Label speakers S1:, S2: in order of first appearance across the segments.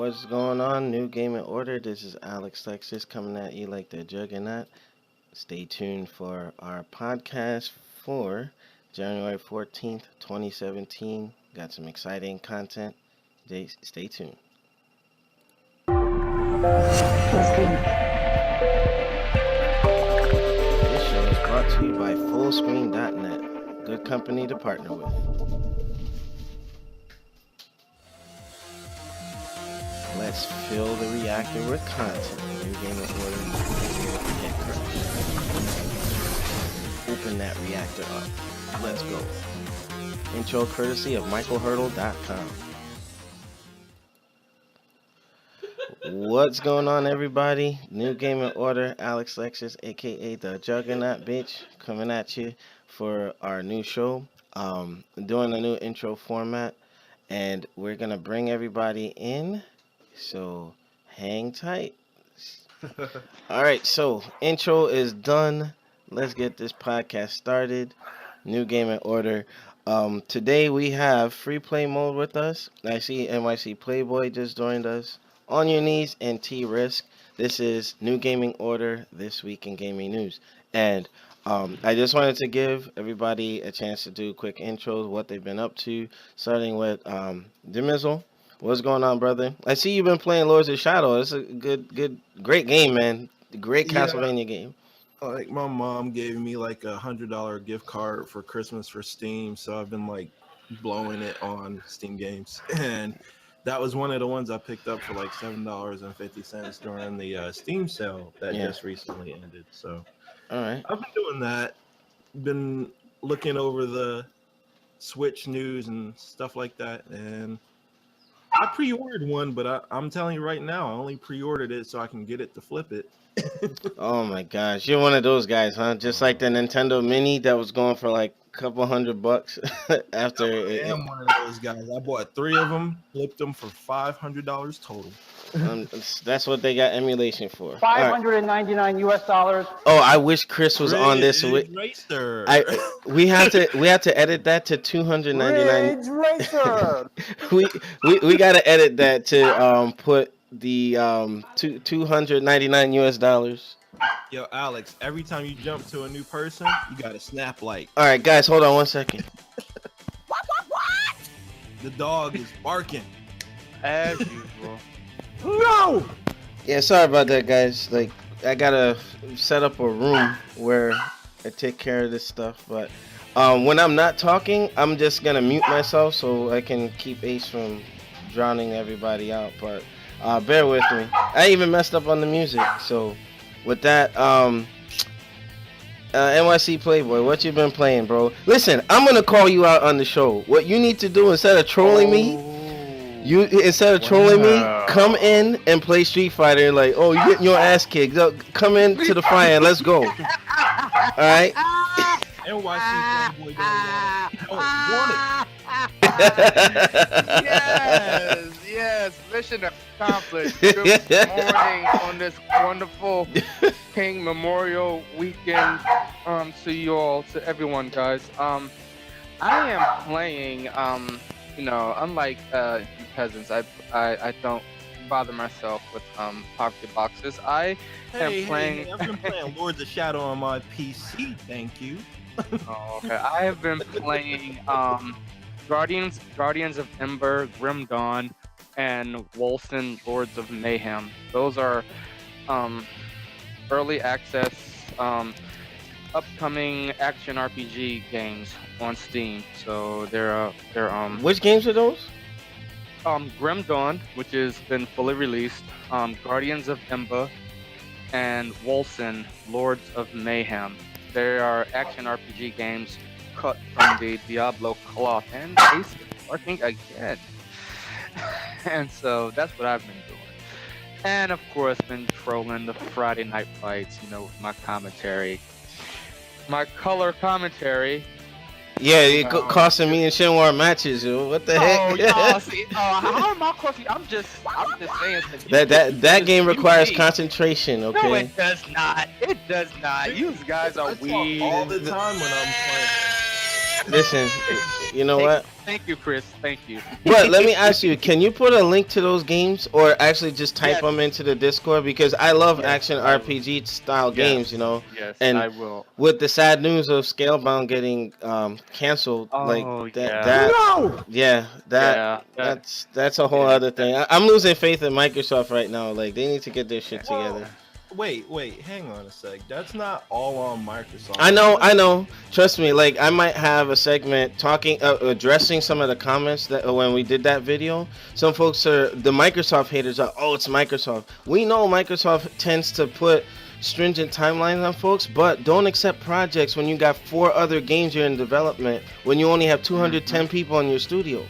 S1: What's going on? New Game in Order. This is Alex Lexus coming at you like the juggernaut. Stay tuned for our podcast for January 14th, 2017. Got some exciting content. Stay tuned. This show is brought to you by Fullscreen.net. Good company to partner with. Let's fill the reactor with content. New Game in Order. Get crushed. Open that reactor up. Let's go. Intro courtesy of MichaelHurdle.com. What's going on, everybody? New Game in Order. Alex Lexus, aka the Juggernaut, bitch, coming at you for our new show. Doing a new intro format, and we're gonna bring everybody in. So hang tight. All right, so intro is done. Let's get this podcast started. New Game in Order. Today we have free play mode with us. I see NYC Playboy just joined us. On Your Knees and T-Risk. This is New Gaming Order, This Week in Gaming News. And I just wanted to give everybody a chance to do quick intros, what they've been up to, starting with Demizzle. What's going on, brother? I see you've been playing Lords of Shadow. It's a great game, man. Great Castlevania game.
S2: Like, my mom gave me like $100 gift card for Christmas for Steam, so I've been like blowing it on Steam games. And that was one of the ones I picked up for like $7.50 during the Steam sale that just recently ended. So
S1: all right,
S2: I've been doing that. Been looking over the Switch news and stuff like that, and I pre-ordered one, but I'm telling you right now, I only pre-ordered it so I can get it to flip it.
S1: Oh my gosh, you're one of those guys, huh? Just like the Nintendo Mini that was going for like a couple $100 after.
S2: I am one of those guys. I bought 3 of them, flipped them for $500 total.
S1: That's what they got emulation for.
S3: $599 US.
S1: Oh, I wish Chris was on this.
S2: Racer.
S1: We have to edit that to $299.
S3: Racer.
S1: we got to edit that to put the $299 US.
S2: Yo, Alex, every time you jump to a new person, you got to snap like.
S1: All right, guys, hold on 1 second.
S3: What?
S2: The dog is barking.
S4: As usual.
S3: No!
S1: Yeah, sorry about that, guys. Like, I gotta set up a room where I take care of this stuff. But when I'm not talking, I'm just gonna mute myself so I can keep Ace from drowning everybody out. But bear with me. I even messed up on the music. So with that, NYC Playboy, what you been playing, bro? Listen, I'm gonna call you out on the show. What you need to do instead of trolling me. Instead of trolling me, come in and play Street Fighter. Like, oh, you getting your ass kicked. Come in to the fire and let's go. All right.
S2: NYC Playboy
S4: Yes, mission accomplished. Good morning on this wonderful King Memorial weekend. To you all, to everyone, guys. I am playing. Unlike you peasants, I don't bother myself with poverty boxes. I am playing.
S2: I've been playing Lords of Shadow on my PC. Thank you.
S4: Oh, okay. I have been playing Guardians of Ember, Grim Dawn, and Wolfen, Lords of Mayhem. Those are early access upcoming action RPG games on Steam. So they're
S1: Which games are those?
S4: Grim Dawn, which has been fully released, Guardians of Ember, and Wolfen, Lords of Mayhem. They are action RPG games cut from the Diablo cloth, and Ace is working again. And so that's what I've been doing. And of course, been trolling the Friday night fights, with my commentary. My color commentary.
S1: Yeah, it costing me and Shenwar matches. What the heck?
S4: How am I costing? I'm just saying
S1: that game requires concentration. Okay.
S4: No, it does not. It does not. You guys are weird.
S2: All the time when I'm playing.
S1: Listen, you know what?
S4: Thank you, Chris. Thank you.
S1: But let me ask you, can you put a link to those games or actually just type
S4: Yes.
S1: them into the Discord? Because I love
S4: Yes,
S1: action
S4: I will.
S1: RPG style
S4: Yes.
S1: games, you know.
S4: Yes,
S1: And
S4: I will.
S1: with the sad news of Scalebound getting canceled,
S4: Oh,
S1: like that,
S4: yeah.
S1: that
S3: No!
S1: yeah,
S4: Yeah,
S1: that's a whole
S4: yeah,
S1: other thing. I'm losing faith in Microsoft right now. Like they need to get their shit
S2: Well,
S1: together.
S2: wait, hang on a sec. That's not all on Microsoft.
S1: I know. Trust me. Like I might have a segment talking, addressing some of the comments that when we did that video. Some folks are the Microsoft haters are. Oh, it's Microsoft. We know Microsoft tends to put stringent timelines on folks, but don't accept projects when you got 4 other games you're in development. When you only have 210 people in your studio.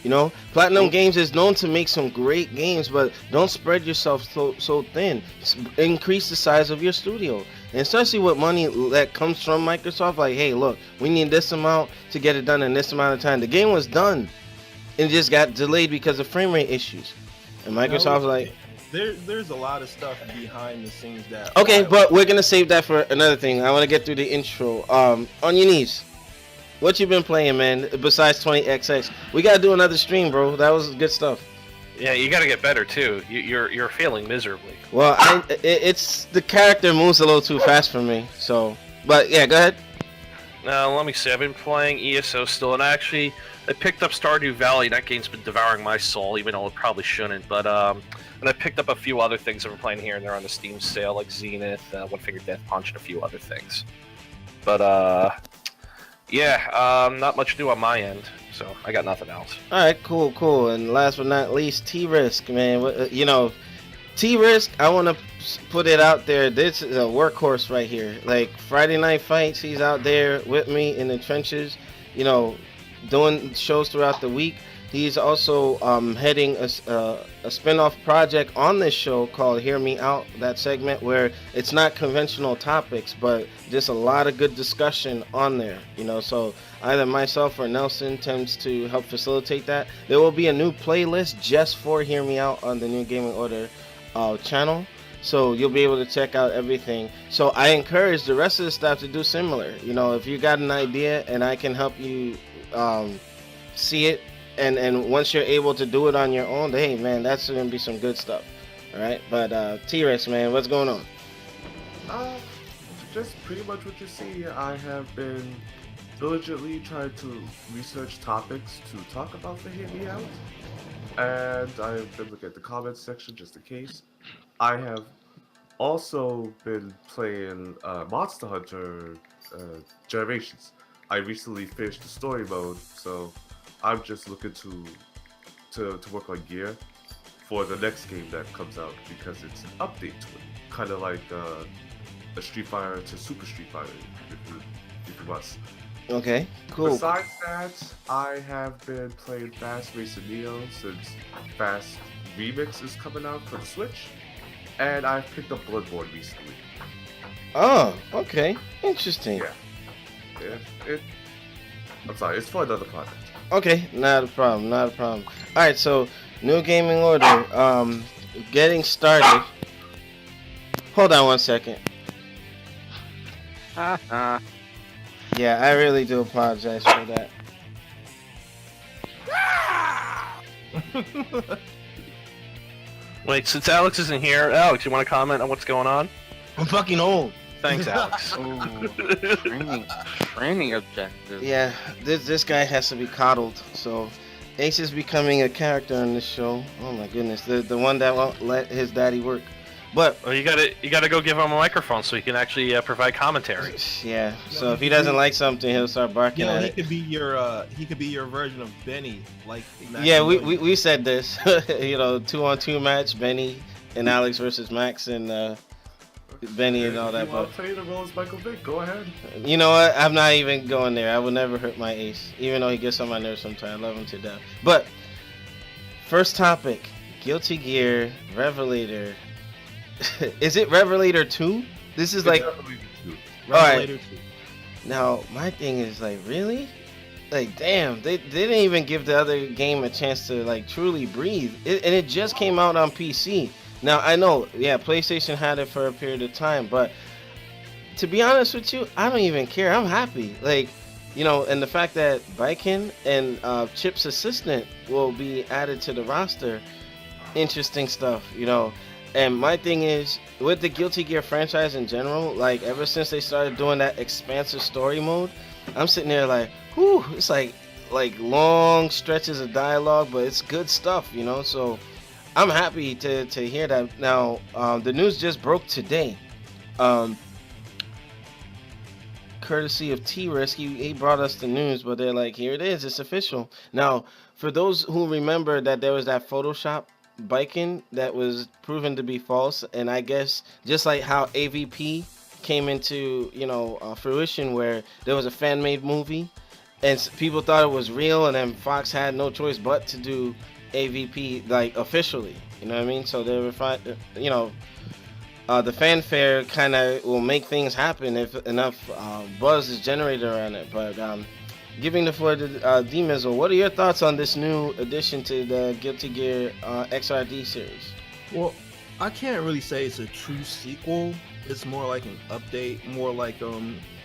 S1: You know, Platinum Games is known to make some great games, but don't spread yourself so thin. Increase the size of your studio, and especially with money that comes from Microsoft. Like, hey, look, we need this amount to get it done in this amount of time. The game was done, and just got delayed because of frame rate issues. And Microsoft's like,
S2: there's a lot of stuff behind the scenes that.
S1: okay, but we're gonna save that for another thing. I want to get through the intro. On your knees. What you been playing, man? Besides 20XX, we gotta do another stream, bro. That was good stuff.
S5: Yeah, you got to get better too. You're failing miserably.
S1: Well, it's the character moves a little too fast for me. So, but yeah, go ahead.
S5: Now let me see. I've been playing ESO still, and I picked up Stardew Valley. That game's been devouring my soul, even though it probably shouldn't. But and I picked up a few other things I've been playing here and there on the Steam sale, like Zenith, One Finger Death Punch, and a few other things. But yeah, not much new on my end, so I got nothing else.
S1: All right, cool. And last but not least, T-Risk, man. You know, T-Risk, I want to put it out there. This is a workhorse right here. Like Friday Night Fights, he's out there with me in the trenches, you know, doing shows throughout the week. He's also heading a spin-off project on this show called Hear Me Out, that segment where it's not conventional topics, but just a lot of good discussion on there, you know. So either myself or Nelson tends to help facilitate that. There will be a new playlist just for Hear Me Out on the New Gaming Order channel. So you'll be able to check out everything. So I encourage the rest of the staff to do similar. You know, if you got an idea and I can help you see it, and once you're able to do it on your own, hey man, that's gonna be some good stuff. All right, but T-Rex, man, what's going on?
S6: Just pretty much what you see. I have been diligently trying to research topics to talk about the Hear Me Out, and I've been looking at the comments section just in case. I have also been playing Monster Hunter Generations. I recently finished the story mode, so I'm just looking to work on gear for the next game that comes out because it's an update to it, kind of like a Street Fighter to Super Street Fighter, if you must.
S1: Okay, cool.
S6: Besides that, I have been playing Fast Racing Neo since Fast Remix is coming out for the Switch, and I've picked up Bloodborne recently.
S1: Oh, okay, interesting.
S6: Yeah. I'm sorry, it's for another project.
S1: Okay, not a problem. All right, so New Gaming Order, getting started. Hold on one second. Yeah, I really do apologize for that.
S5: Wait, since Alex isn't here, Alex, you want to comment on what's going on?
S1: I'm fucking old.
S5: Thanks, Alex.
S4: Training objectives.
S1: Yeah, this guy has to be coddled. So Ace is becoming a character on this show. Oh my goodness, the one that won't let his daddy work. But
S5: Well, you gotta go give him a microphone so he can actually provide commentary.
S1: yeah, so if he doesn't like something, he'll start barking at
S2: he
S1: it.
S2: could be your version of Benny, like.
S1: Yeah, we said this. You know, 2-on-2 match, Benny and Alex versus Max and Benny and all that.
S6: If you want
S1: But
S6: to play the role as Michael Vick, go ahead.
S1: you know what? I'm not even going there. I will never hurt my Ace, even though he gets on my nerves sometimes. I love him to death. But first topic: Guilty Gear Revelator. Is it Revelator 2? This is like.
S2: Revelator 2.
S1: Now, my thing is like, really? Like, damn, they didn't even give the other game a chance to like truly breathe. And it just came out on PC. Now, I know, yeah, PlayStation had it for a period of time, but to be honest with you, I don't even care. I'm happy. Like, and the fact that Viking and Chip's assistant will be added to the roster, interesting stuff. And my thing is, with the Guilty Gear franchise in general, like ever since they started doing that expansive story mode, I'm sitting there like, whew, it's like long stretches of dialogue, but it's good stuff. So I'm happy to hear that. Now, the news just broke today. Courtesy of T-Risk, he brought us the news, but they're like, here it is, it's official. Now, for those who remember that there was that Photoshop Viking that was proven to be false, and I guess just like how AVP came into fruition, where there was a fan-made movie and people thought it was real, and then Fox had no choice but to do AVP like officially. You know what I mean? So they were the fanfare kind of will make things happen if enough buzz is generated around it. But giving the floor to D-Mizzle, what are your thoughts on this new addition to the Guilty Gear XRD series?
S2: Well, I can't really say it's a true sequel. It's more like an update, more like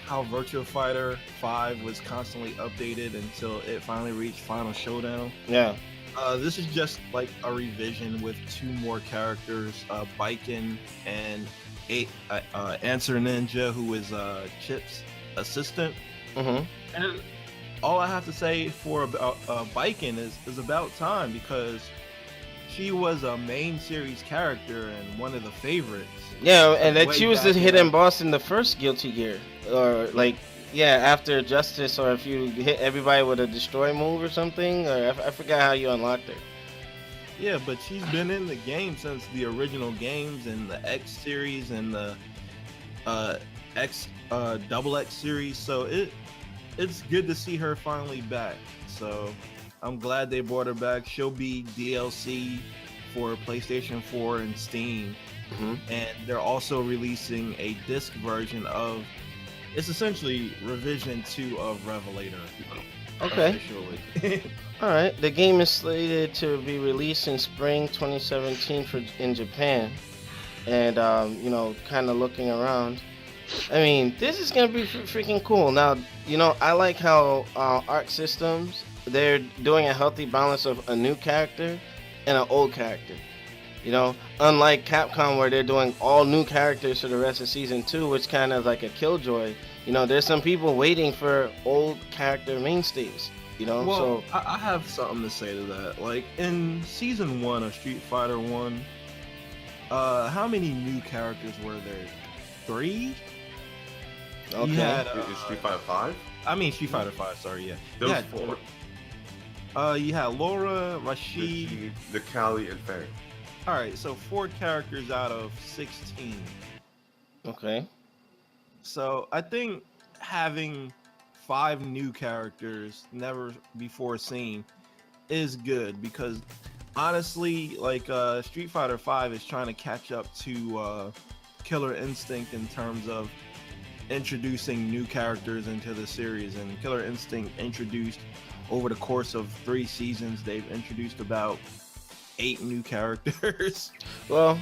S2: how Virtua Fighter 5 was constantly updated until it finally reached Final Showdown.
S1: Yeah.
S2: This is just like a revision with 2 more characters, Viking and Answer Ninja, who is Chip's assistant.
S1: Mm-hmm.
S2: And all I have to say for about Viking is about time, because she was a main series character and one of the favorites.
S1: Yeah, and that she was the
S2: back
S1: hidden
S2: in-
S1: boss in the first Guilty Gear, or after Justice, or if you hit everybody with a destroy move or something, or I forgot how you unlocked her.
S2: Yeah, but she's been in the game since the original games and the X series and the Double X series, so it's good to see her finally back. So I'm glad they brought her back. She'll be DLC for PlayStation 4 and Steam.
S1: Mm-hmm.
S2: And they're also releasing a disc version of, it's essentially revision 2 of Revelator.
S1: Okay.
S2: Officially.
S1: All right. The game is slated to be released in spring 2017 in Japan, and kind of looking around. I mean, this is gonna be freaking cool. Now, I like how Arc Systems, they're doing a healthy balance of a new character and an old character. Unlike Capcom, where they're doing all new characters for the rest of season 2, which kind of like a killjoy. There's some people waiting for old character mainstays.
S2: Well,
S1: So
S2: I have something to say to that. Like in season 1 of Street Fighter 1, how many new characters were there? 3?
S1: okay.
S2: You had,
S6: Is Street Fighter 5?
S2: I mean Street Fighter 5. Sorry, yeah.
S6: There
S2: You
S6: was
S2: had
S6: 4.
S2: You had Laura, Rashid.
S6: Rashid, the Cali, and Fang.
S2: All right, so 4 characters out of 16.
S1: Okay.
S2: So I think having 5 new characters never before seen is good, because honestly, like Street Fighter 5 is trying to catch up to Killer Instinct in terms of introducing new characters into the series. And Killer Instinct introduced, over the course of 3 seasons, they've introduced about 8 new characters.
S1: Well,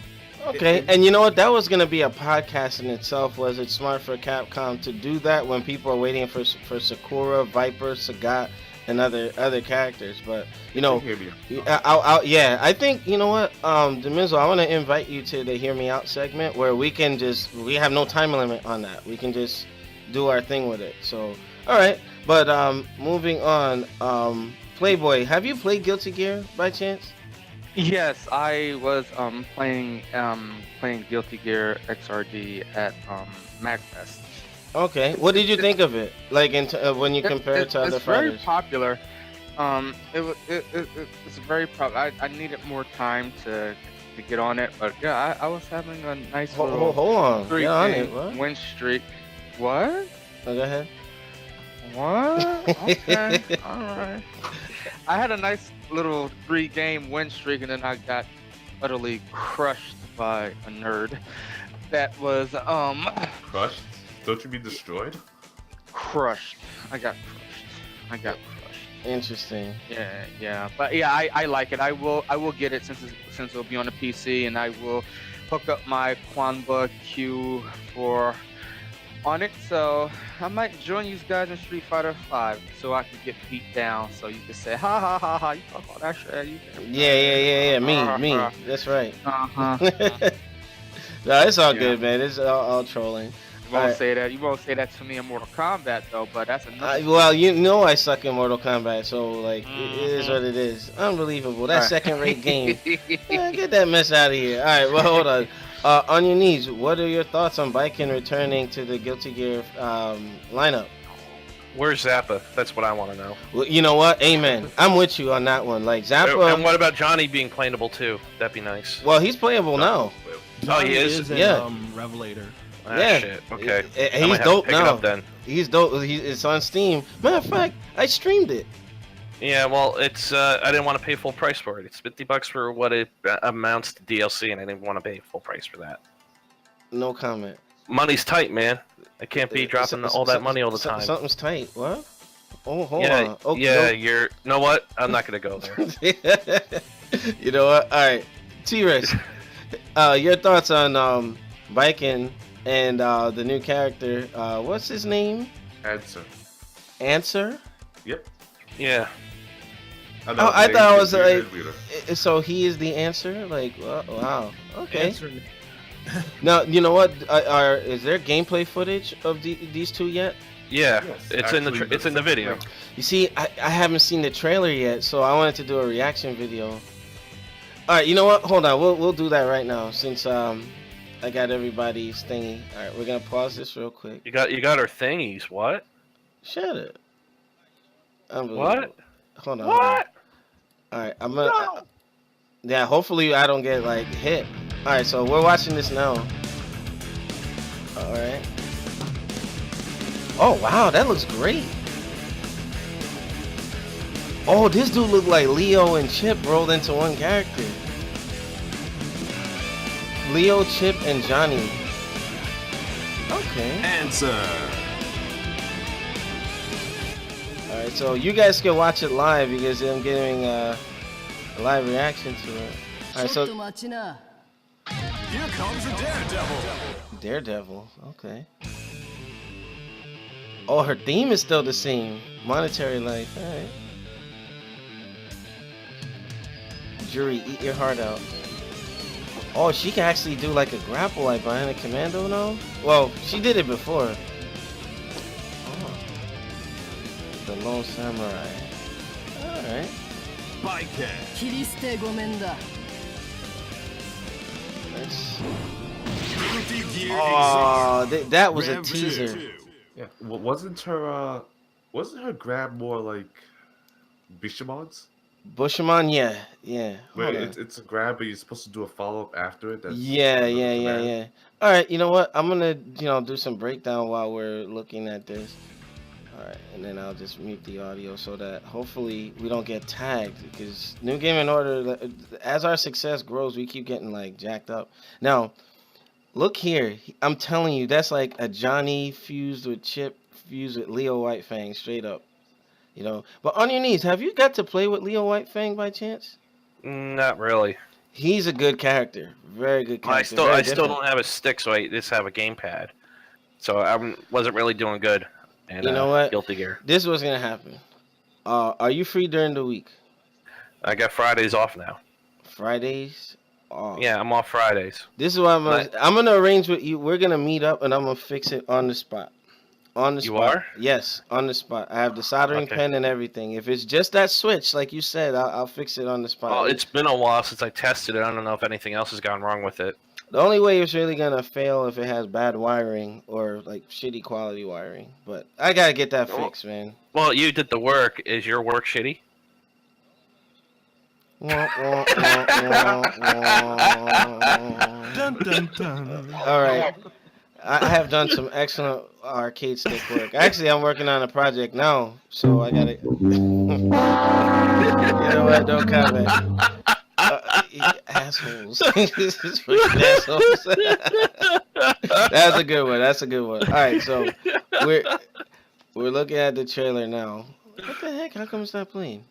S1: okay. And you know what? That was going to be a podcast in itself. Was it smart for Capcom to do that when people are waiting for Sakura, Viper, Sagat, and other characters? But,
S6: Hear me out.
S1: I think, you know what, Demizzle, I want to invite you to the Hear Me Out segment, where we have no time limit on that. We can just do our thing with it. So, all right. But moving on, Playboy, have you played Guilty Gear by chance?
S4: Yes, I was playing Guilty Gear XRD at MagFest.
S1: Okay. What did you think of it? Like when you compare it to other
S4: It's very
S1: fighters?
S4: popular. It's very popular. I needed more time to get on it, but yeah, I was having a nice little
S1: Hold on. Get on it.
S4: 3-game
S1: What?
S4: win streak. What?
S1: Oh, go ahead.
S4: What? Okay. All right. I had a nice little 3-game win streak, and then I got utterly crushed by a nerd. That was
S6: Crushed? Don't you be destroyed?
S4: crushed. I got crushed.
S1: Interesting.
S4: Yeah. But yeah, I like it. I will get it since it'll be on the PC, and I will hook up my Kwanba queue for on it, so I might join you guys in Street Fighter 5 so I can get beat down. So you can say, ha ha ha ha, you talk all that shit. You
S1: Yeah. Me. That's right.
S4: Uh-huh.
S1: No, it's all
S4: Yeah.
S1: good, man. It's all trolling.
S4: You won't
S1: Alright.
S4: say that. You won't say that to me in Mortal Kombat though, but that's another.
S1: Well, you know I suck in Mortal Kombat, so like it is what it is. Unbelievable. That second-rate game. Yeah, get that mess out of here. All right, well, hold on. On your knees, what are your thoughts on Baiken returning to the Guilty Gear lineup?
S5: Where's Zappa? That's what I want to know.
S1: Well, you know what? Amen. I'm with you on that one. Like
S5: And
S1: Zappa.
S5: what about Johnny being playable too? That'd be nice.
S1: Well, he's playable now.
S5: Oh, he is?
S2: in,
S1: Yeah.
S2: Revelator.
S5: Ah,
S1: yeah.
S5: shit. Okay.
S1: He's
S5: I might have to
S1: dope
S5: pick it
S1: now.
S5: up then.
S1: He's dope. It's on Steam. Matter of fact, I streamed it.
S5: Yeah, well, it's I didn't want to pay full price for it. It's $50 for what it amounts to DLC, and I didn't want to pay full price for that.
S1: No comment.
S5: Money's tight, man. I can't be dropping all that money all the time.
S1: Something's tight. What? Oh, hold
S5: Yeah,
S1: on. Okay,
S5: yeah, you're. Know what? I'm not gonna go there.
S1: You know what? All right, T-Rex. Your thoughts on Viking and the new character? What's his name? Answer.
S6: Yep.
S5: Yeah.
S1: Oh, I thought it was like. So he is the answer. Like, wow. Okay. Now you know what? Is there gameplay footage of these two yet?
S5: Yeah,
S6: Yes,
S5: it's in the
S6: actually,
S5: it's in the video.
S1: You see, I haven't seen the trailer yet, so I wanted to do a reaction video. All right, you know what? Hold on, we'll do that right now since I got everybody's thingy. All right, we're gonna pause this real quick.
S5: You got our thingies. What?
S1: Shut it. Unbelievable.
S5: What?
S1: Hold on.
S5: What?
S1: All right, I'm gonna. Yeah, hopefully I don't get like hit. All right, so we're watching this now. All right. Oh wow, that looks great. Oh, this dude looked like Leo and Chip rolled into one character. Leo, Chip, and Johnny. Okay.
S2: Answer.
S1: All right, so you guys can watch it live because I'm giving a live reaction to it. All right, so
S7: Here comes a daredevil.
S1: Daredevil. Okay. Oh, her theme is still the same. Monetary life. All right. Jury, eat your heart out. Oh, she can actually do like a grapple like behind a commando now? Well, she did it before. Oh. The Lone Samurai. Alright. Let's... Oh, that was a teaser.
S6: Yeah. Wasn't her grab more like Bishamon's?
S1: Bushman, yeah.
S6: Where
S1: Hold on.
S6: it's a grab, but you're supposed to do a follow up after it. That's
S1: Yeah.
S6: command.
S1: All right, you know what? I'm gonna, do some breakdown while we're looking at this. All right, and then I'll just mute the audio so that hopefully we don't get tagged because New Game in Order, as our success grows, we keep getting like jacked up. Now, look here. I'm telling you, that's like a Johnny fused with Chip fused with Leo Whitefang, straight up. But on your knees, have you got to play with Leo Whitefang by chance?
S5: Not really.
S1: He's a good character, very good character.
S5: I
S1: very
S5: still
S1: different.
S5: don't have a stick, so I just have a gamepad. So I wasn't really doing good. And,
S1: You know what?
S5: Guilty Gear.
S1: This is what's gonna happen. Are you free during the week?
S5: I got Fridays off now.
S1: Fridays? Oh.
S5: Yeah, I'm off Fridays.
S1: This is what I'm
S5: Right.
S1: gonna arrange with you. We're gonna meet up and I'm gonna fix it on the spot. On the
S5: You
S1: spot.
S5: are?
S1: Yes, on the spot. I have the soldering
S5: Okay.
S1: pen and everything. If it's just that switch, like you said, I'll fix it on the spot.
S5: Well, it's been a while since I tested it. I don't know if anything else has gone wrong with it.
S1: The only way it's really gonna fail if it has bad wiring or like shitty quality wiring. But I gotta get that
S5: Well-
S1: fixed, man.
S5: Well, you did the work. Is your work shitty?
S1: Wah, wah, wah, wah.
S2: Dun dun dun.
S1: All right. I have done some excellent arcade stick work. Actually, I'm working on a project now, so I gotta. You know what? Don't comment. You assholes. This is freaking assholes. That's a good one. That's a good one. All right, so we're looking at the trailer now. What the heck? How come it's not playing?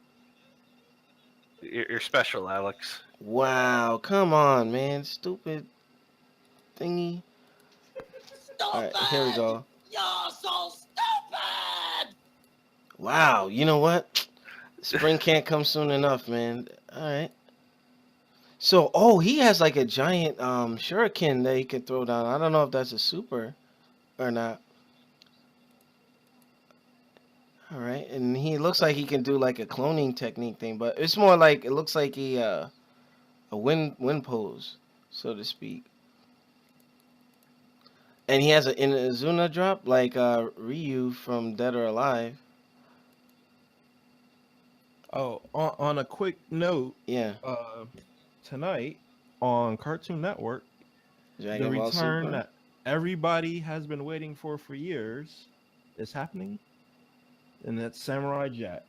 S5: You're special, Alex.
S1: Wow, come on, man. Stupid thingy. Alright, here we go. Wow, you know what? Spring can't come soon enough, man. All right. So, oh, he has like a giant shuriken that he can throw down. I don't know if that's a super or not. All right, and he looks like he can do like a cloning technique thing, but it's more like it looks like a wind pose, so to speak. And he has an Inazuna drop like Ryu from Dead or Alive.
S2: Oh, on a quick note,
S1: Yeah.
S2: tonight on Cartoon Network,
S1: Dragon
S2: the
S1: Ball
S2: return
S1: Super.
S2: that everybody has been waiting for years is happening, and that's Samurai Jack.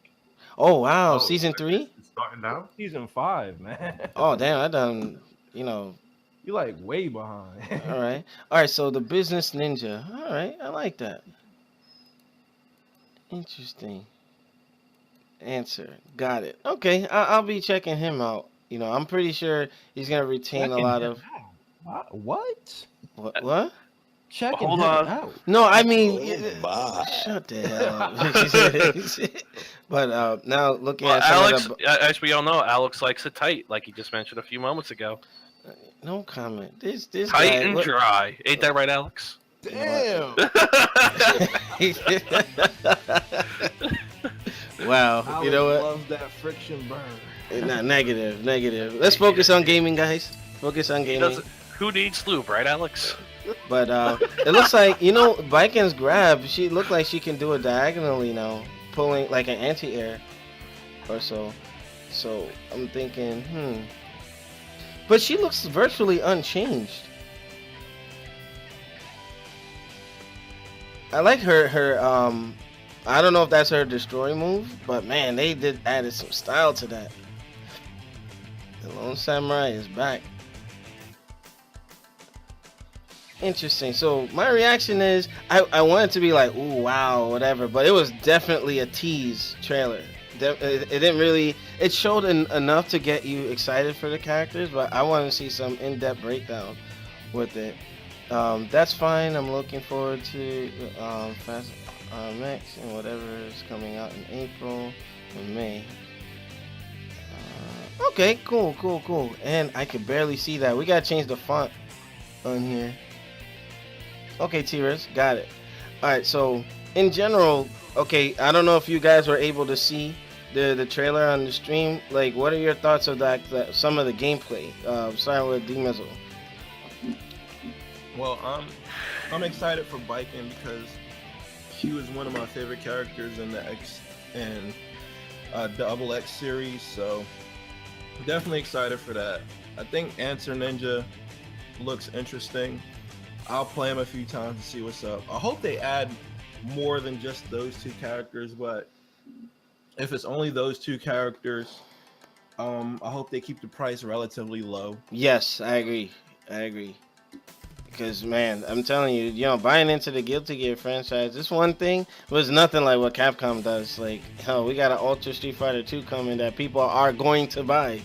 S1: Oh wow,
S6: Oh,
S1: season 3?
S6: It's starting now.
S2: Season 5, man.
S1: Oh damn, I done, you know.
S2: You're like way behind.
S1: All right. So the Business Ninja. All right, I like that. Interesting. Answer. Got it. Okay, I'll be checking him out. You know, I'm pretty sure he's gonna retain a lot of
S2: What?
S1: what?
S2: Checking
S5: Hold
S2: him
S5: on.
S2: out.
S1: No, I mean, shut the hell up. But now looking
S5: Well,
S1: at some
S5: Alex,
S1: of
S5: as we all know, Alex likes it tight, like he just mentioned a few moments ago.
S1: no comment. This
S5: Tight
S1: guy.
S5: and dry. Ain't that right, Alex?
S2: Damn.
S1: Wow. You know what?
S2: Loves that friction burn.
S1: Not negative. Let's focus on gaming, guys. Focus on gaming.
S5: Who needs lube, right, Alex?
S1: But it looks like, you know, Baiken's grab, she looked like she can do it diagonally now, pulling like an anti-air or so. So I'm thinking, But she looks virtually unchanged. I like her I don't know if that's her destroy move, but man, they added some style to that. The Lone Samurai is back. Interesting. So my reaction is I wanted to be like, ooh, wow, whatever, but it was definitely a tease trailer. It didn't really, it showed enough to get you excited for the characters, but I want to see some in-depth breakdown with it. That's fine. I'm looking forward to Fast Max and whatever is coming out in April and May. Okay, cool. And I can barely see that. We gotta change the font on here. Okay, T-Rex, got it. Alright, so in general, okay, I don't know if you guys were able to see the trailer on the stream. Like, what are your thoughts of that some of the gameplay? Starting with D-Mizzle.
S2: Well, I'm excited for Baiken because she was one of my favorite characters in the X and Double X series, so definitely excited for that. I think Answer Ninja looks interesting. I'll play him a few times to see what's up. I hope they add more than just those two characters, but if it's only those two characters, I hope they keep the price relatively low.
S1: Yes, I agree. Because, man, I'm telling you, buying into the Guilty Gear franchise, this one thing was nothing like what Capcom does. Like, hell, we got an Ultra Street Fighter 2 coming that people are going to buy.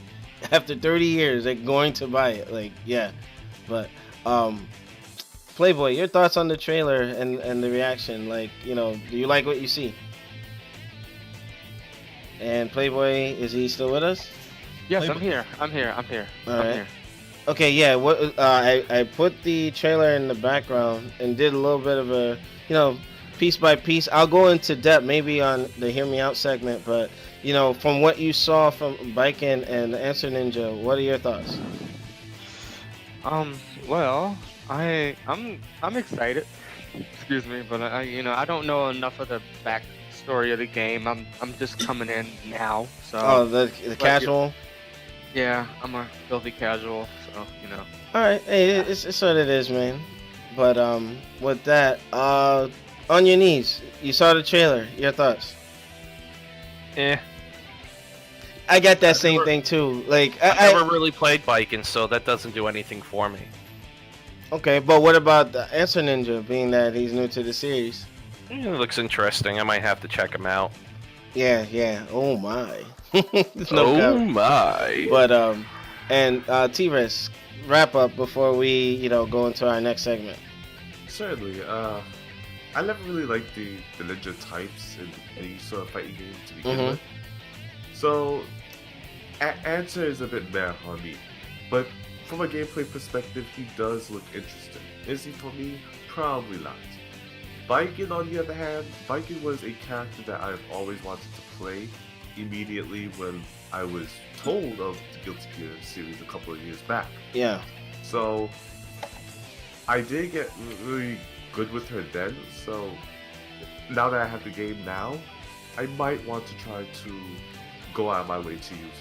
S1: After 30 years, they're going to buy it. Like, yeah. But, Playboy, your thoughts on the trailer and the reaction? Like, do you like what you see? And Playboy, is he still with us?
S4: Yes,
S2: Playboy.
S4: I'm here.
S1: All right. Okay, yeah. What I put the trailer in the background and did a little bit of a, piece by piece. I'll go into depth maybe on the Hear Me Out segment, but from what you saw from Baiken and the Answer Ninja, what are your thoughts?
S4: Well, I'm excited. Excuse me, but I don't know enough of the backstory of the game. I'm just coming in now, so.
S1: Oh, the casual.
S4: Yeah, I'm a filthy casual, so
S1: All right, hey, it's what it is, man. But with that, on your knees, you saw the trailer. Your thoughts? I got that same thing too. Like
S5: I've never really played Baiken, so that doesn't do anything for me.
S1: Okay, but what about the Answer Ninja, being that he's new to the series?
S5: It looks interesting. I might have to check him out.
S1: Yeah. Oh my.
S5: My.
S1: But and T-Rex, wrap up before we go into our next segment.
S6: Certainly. I never really liked the ninja types in any sort of fighting game to begin
S1: Mhm.
S6: with. So, answer is a bit meh on me. But from a gameplay perspective, he does look interesting. Is he for me? Probably not. Viking, on the other hand, Viking was a character that I've always wanted to play immediately when I was told of the Guilty Gear series a couple of years back.
S1: Yeah.
S6: So I did get really good with her then, so now that I have the game now, I might want to try to go out of my way to use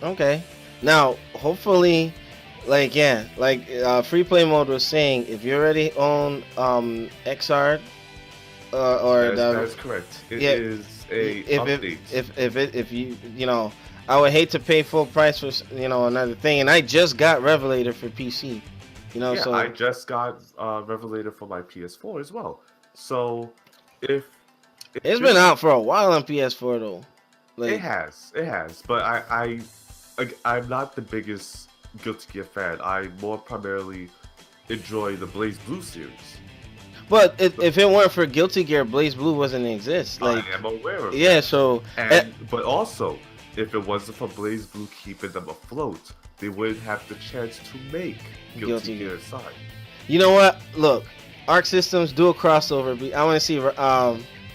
S6: her.
S1: Okay. Now, hopefully, like free play mode was saying, if you already own XR or
S6: That's correct. It
S1: yeah,
S6: is a update.
S1: if you know, I would hate to pay full price for another thing, and I just got Revelator for PC.
S6: Yeah,
S1: So
S6: I just got Revelator for my PS4 as well. So if
S1: it's been out for a while on PS4 though.
S6: it has, but I'm not the biggest Guilty Gear fan. I more primarily enjoy the Blaze Blue series.
S1: But if it weren't for Guilty Gear, Blaze Blue wouldn't exist. Like,
S6: I am aware of
S1: yeah,
S6: that.
S1: so
S6: But also, if it wasn't for Blaze Blue keeping them afloat, they wouldn't have the chance to make Guilty Gear Aside.
S1: you know what? Look, Arc Systems do a crossover. I want to see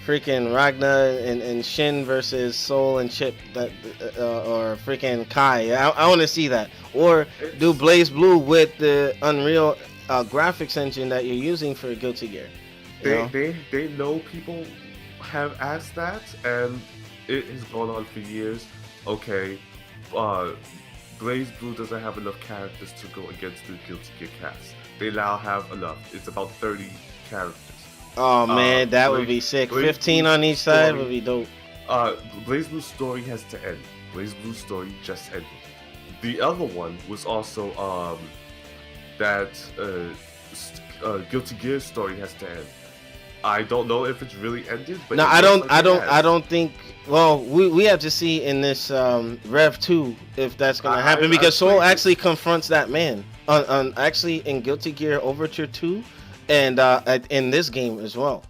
S1: freaking Ragnar and Shin versus Soul and Chip or freaking Kai. I want to see that. Or do Blaze Blue with the Unreal graphics engine that you're using for Guilty Gear.
S6: They know people have asked that, and it has gone on for years. Okay, Blaze Blue doesn't have enough characters to go against the Guilty Gear cast. They now have enough. It's about 30 characters.
S1: Oh man, that would be sick.
S6: Blaze
S1: 15
S6: Blue's
S1: on each side
S6: story-
S1: would be dope.
S6: Blaze Blue's story has to end. Blaze Blue's story just ended. The other one was also that Guilty Gear story has to end. I don't know if it's really ended, but
S1: No,
S6: it
S1: I
S6: looks
S1: don't.
S6: like
S1: I
S6: it
S1: don't.
S6: has.
S1: I don't think. Well, we have to see in this Rev 2 if that's gonna happen, because Soul
S6: played it.
S1: actually confronts that man on actually in Guilty Gear Overture 2, and in this game as well.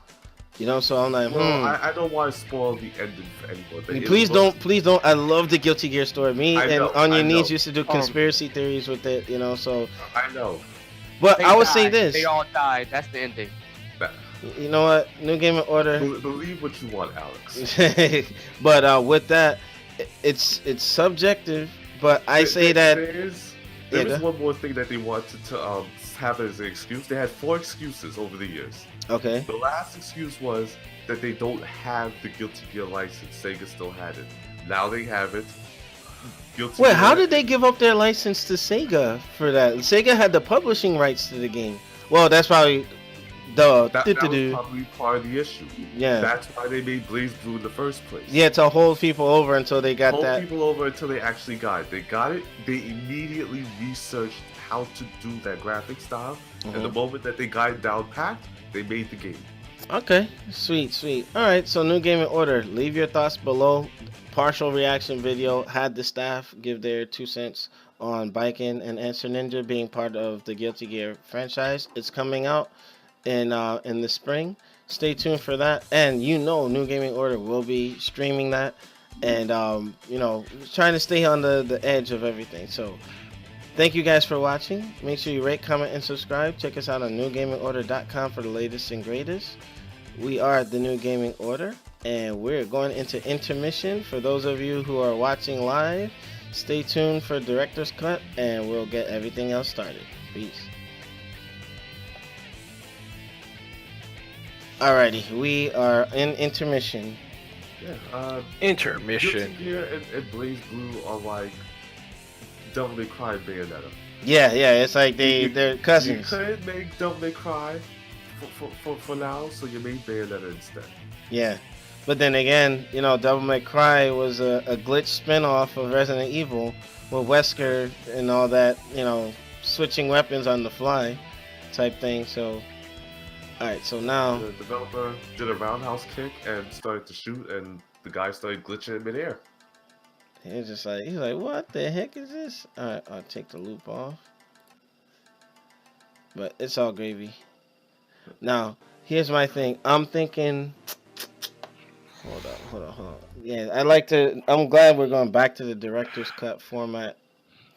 S1: So I'm like,
S6: Well, I don't want to spoil the ending for anyone. But it
S1: Please
S6: looks-
S1: don't. I love the Guilty Gear story. Me
S6: I
S1: and
S6: know,
S1: On Your
S6: I
S1: Knees
S6: know.
S1: used to do conspiracy theories with it. So,
S6: I know.
S1: but
S4: They
S1: I would say
S4: died.
S1: this.
S4: They all died. That's the ending.
S1: You know what? New Game in Order.
S6: Believe what you want, Alex.
S1: But with that, it's subjective. But I say that
S6: there
S1: Yeah,
S6: is
S1: go.
S6: one more thing that they wanted to have as an excuse. They had 4 excuses over the years.
S1: okay.
S6: The last excuse was that they don't have the Guilty Gear license. Sega still had it. Now they have it. Guilty
S1: Wait,
S6: Gear-
S1: how did they give up their license to Sega for that? Sega had the publishing rights to the game. Well, that's probably
S6: That was probably part of the issue.
S1: Yeah.
S6: That's why they made Blaze Blue in the first place.
S1: Yeah, to hold people over until they got
S6: Hold
S1: that.
S6: people over until they actually got it. They got it. They immediately researched how to do that graphic style, and the
S1: Mhm.
S6: moment that they got it down packed, they made the game.
S1: Okay, sweet. All right, so New Game in Order. Leave your thoughts below. Partial reaction video had the staff give their 2 cents on Biken and Answer Ninja being part of the Guilty Gear franchise. It's coming out in the spring. Stay tuned for that. And New Gaming Order will be streaming that, and trying to stay on the edge of everything. So thank you guys for watching. Make sure you rate, comment, and subscribe. Check us out on newgamingorder.com for the latest and greatest. We are the New Gaming Order, and we're going into intermission. For those of you who are watching live, stay tuned for Director's Cut, and we'll get everything else started. Peace. Alrighty, we are in intermission.
S6: Yeah.
S5: Intermission.
S6: Guilty Gear and Blaze Blue are like Devil May Cry and Bayonetta.
S1: Yeah, it's like they're
S6: You
S1: cousins.
S6: couldn't make Devil May Cry for now, so you made Bayonetta instead.
S1: Yeah, but then again, Devil May Cry was a glitch spin-off of Resident Evil with Wesker and all that, switching weapons on the fly type thing. So, alright, so now,
S6: The developer did a roundhouse kick and started to shoot, and the guy started glitching in midair.
S1: he's like, what the heck is this? Alright, I'll take the loop off. But it's all gravy. Now, here's my thing. I'm thinking. Hold on. Yeah, I like to. I'm glad we're going back to the director's cut format,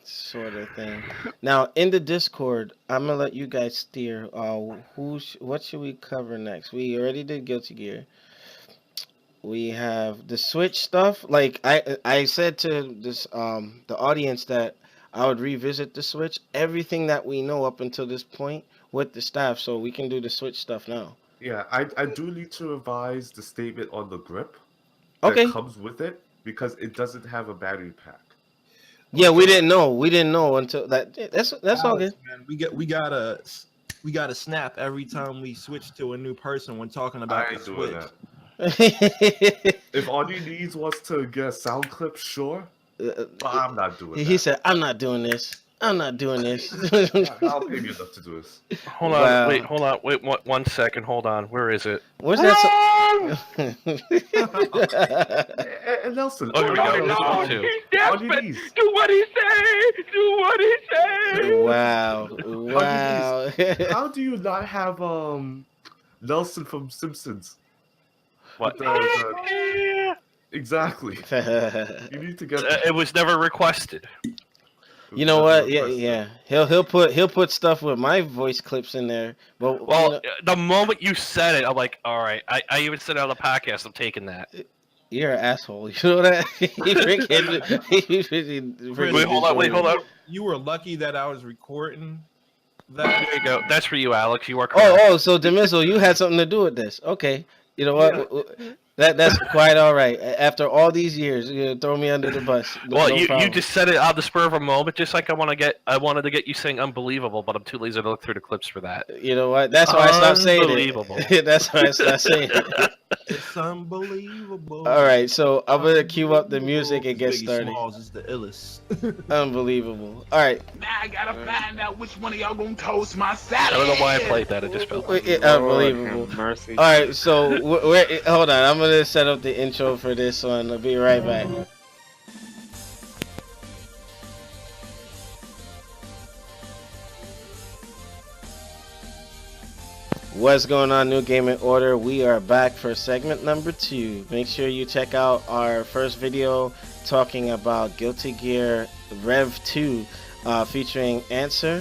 S1: sort of thing. Now in the Discord, I'm gonna let you guys steer. What should we cover next? We already did Guilty Gear. We have the Switch stuff. Like I said to this the audience that I would revisit the Switch, everything that we know up until this point with the staff, so we can do the Switch stuff now.
S6: Yeah, I do need to revise the statement on the grip
S1: Okay.
S6: that comes with it because it doesn't have a battery pack.
S1: Yeah, we didn't know. We didn't know until that. That's all good.
S2: Alex, man, we gotta snap every time we switch to a new person when talking about
S6: I
S2: the
S6: ain't doing
S2: Switch.
S6: that. If all you need was to get a sound clip, sure. But I'm not doing
S1: He
S6: that.
S1: said, "I'm not doing this. I'm not doing this."
S6: I'll pay you enough to do this.
S5: Hold on,
S1: Wow.
S5: wait, 1 second, hold on. Where is it?
S1: Where's that?
S6: And Nelson,
S5: Oh, here we go.
S6: all
S5: This one too.
S6: all you need.
S4: Do what he say. Do what he say.
S1: Wow!
S6: How do you not have Nelson from Simpsons?
S5: What?
S6: Exactly. You need to get.
S5: It was never requested.
S1: You know what? Yeah. He'll put stuff with my voice clips in there. But
S5: Well, the moment you said it, I'm like, all right. I even said it on the podcast. I'm taking that.
S1: you're an asshole. You know that?
S5: Wait, hold on.
S2: You were lucky that I was recording that.
S5: There you go. That's for you, Alex. You are correct.
S1: Oh, so Demizzle, you had something to do with this. Okay. You know what? That's quite all right. After all these years, you throw me under the bus.
S5: Well,
S1: No
S5: you
S1: problem.
S5: just said it on the spur of a moment, just like I wanted to get you saying unbelievable, but I'm too lazy to look through the clips for that.
S1: You know what? That's why I stopped saying
S5: Unbelievable.
S1: it. That's why I stopped saying it.
S2: It's unbelievable.
S1: All right, so I'm gonna cue up the music and get
S2: Biggie
S1: started.
S2: Smalls is the illest.
S1: Unbelievable. All right.
S8: Now I gotta find out which one of y'all gonna toast my
S5: I
S8: salad.
S5: don't know why I played that. It just felt.
S1: Unbelievable.
S4: Mercy.
S1: All right, so hold on. I'm gonna set up the intro for this one. I'll be right back. What's going on, New Gaming Order? We are back for segment number 2. Make sure you check out our first video talking about Guilty Gear Rev 2, featuring Answer,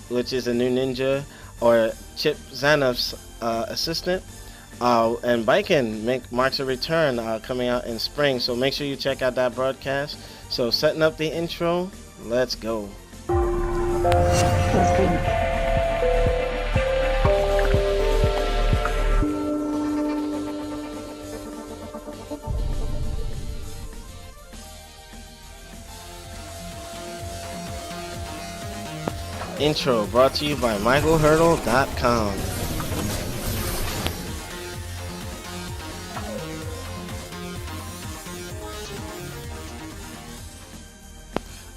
S1: which is a new ninja, or Chip Zaneff's assistant. And Biken marks a return coming out in spring, so make sure you check out that broadcast. So setting up the intro, let's go. Intro brought to you by MichaelHurdle.com.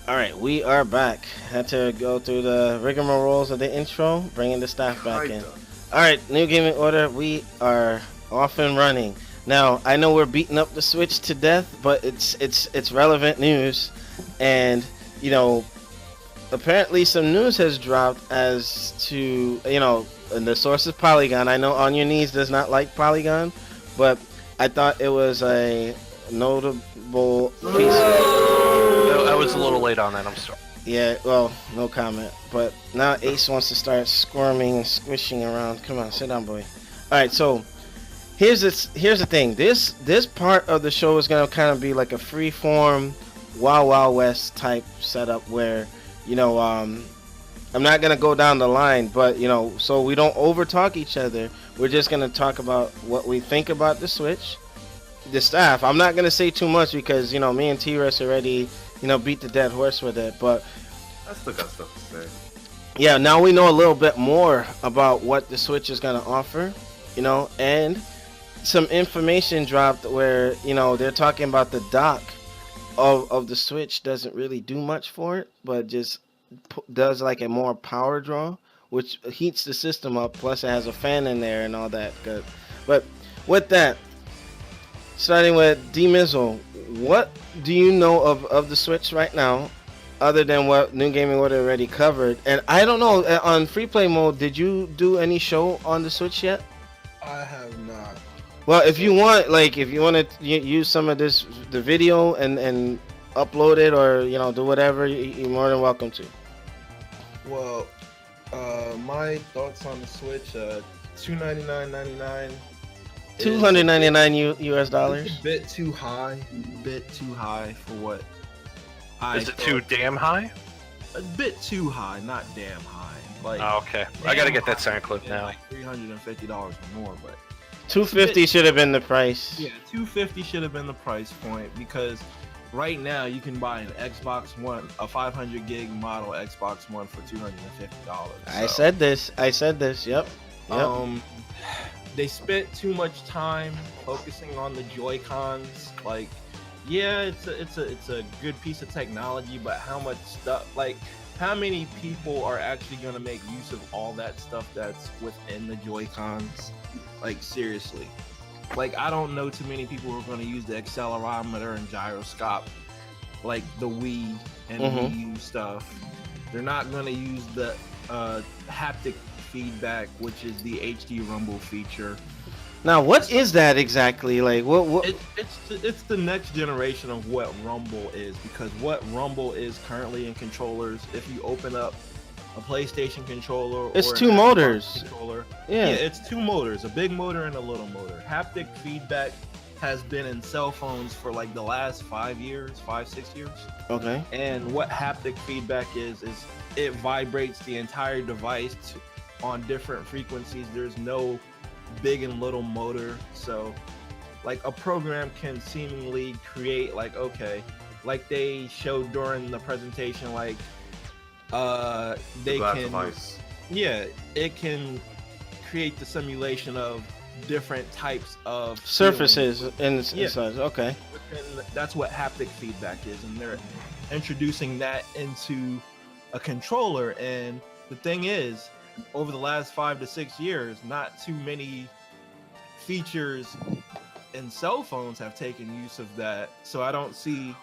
S1: Alright, we are back. Had to go through the rigmaroles of the intro, bringing the staff back in. Alright, New Gaming Order, we are off and running. Now, I know we're beating up the Switch to death, but it's relevant news. And, you know, apparently some news has dropped as to, you know, and the source is Polygon. I know On Your Knees does not like Polygon, but I thought it was a notable piece.
S5: I was a little late on that. I'm sorry.
S1: Yeah, well, no comment. But now Ace wants to start squirming and squishing around. Come on, sit down, boy. All right, so here's the thing. This part of the show is gonna kind of be like a free-form Wild Wild West type setup where, you know, I'm not gonna go down the line, but you know, so we don't over talk each other. We're just gonna talk about what we think about the Switch, the staff. I'm not gonna say too much because, you know, me and T-Rex already, you know, beat the dead horse with it. But
S6: I still got stuff to say.
S1: yeah, now we know a little bit more about what the Switch is gonna offer, you know, and some information dropped where, you know, they're talking about the dock of the Switch doesn't really do much for it, but just does like a more power draw, which heats the system up. Plus, it has a fan in there and all that good. But with that, starting with D-Mizzle, what do you know of the Switch right now, other than what New Gaming Order already covered? And I don't know, on free play mode, did you do any show on the Switch yet?
S2: I have not.
S1: Well, if you want, like, if you want to use some of the video and upload it, or do whatever, you're more than welcome to.
S2: Well, my thoughts on the Switch, $299.99.
S1: $299 US
S2: It's
S1: dollars.
S2: a bit too high. For what?
S5: Is it too damn high?
S2: A bit too high, not damn high. Like,
S5: Oh, okay. I gotta get that
S2: damn
S5: sound
S2: high
S5: clip
S2: is
S5: now.
S2: Like $350 more, but
S1: $250 should have been the price.
S2: yeah, $250 should have been the price point, because right now you can buy an Xbox One, a 500 gig model Xbox One for $250.
S1: I said this. Yep.
S2: They spent too much time focusing on the Joy-Cons. Like, yeah, it's a good piece of technology, but how much stuff, like, how many people are actually going to make use of all that stuff that's within the Joy-Cons? Like, seriously. Like, I don't know too many people who are going to use the accelerometer and gyroscope like the Wii and Wii U stuff. They're not going to use the haptic feedback, which is the HD Rumble feature.
S1: Now, what is that exactly? Like, what?
S2: It's the next generation of what Rumble is, because what Rumble is currently in controllers, if you open up a PlayStation controller,
S1: It's
S2: or
S1: two
S2: an Xbox
S1: motors.
S2: controller,
S1: Yeah.
S2: it's two motors, a big motor and a little motor. Haptic feedback has been in cell phones for like the last 5 years, 5-6 years.
S1: Okay.
S2: And what haptic feedback is it vibrates the entire device on different frequencies. There's no big and little motor, so like a program can seemingly create, like, okay, like they showed during the presentation, like they
S6: glass
S2: can
S6: device.
S2: yeah, it can create the simulation of different types of
S1: Surfaces
S2: feelings.
S1: and such. Okay.
S2: And that's what haptic feedback is, and they're introducing that into a controller. And the thing is, over the last 5 to 6 years, not too many features in cell phones have taken use of that, so I don't see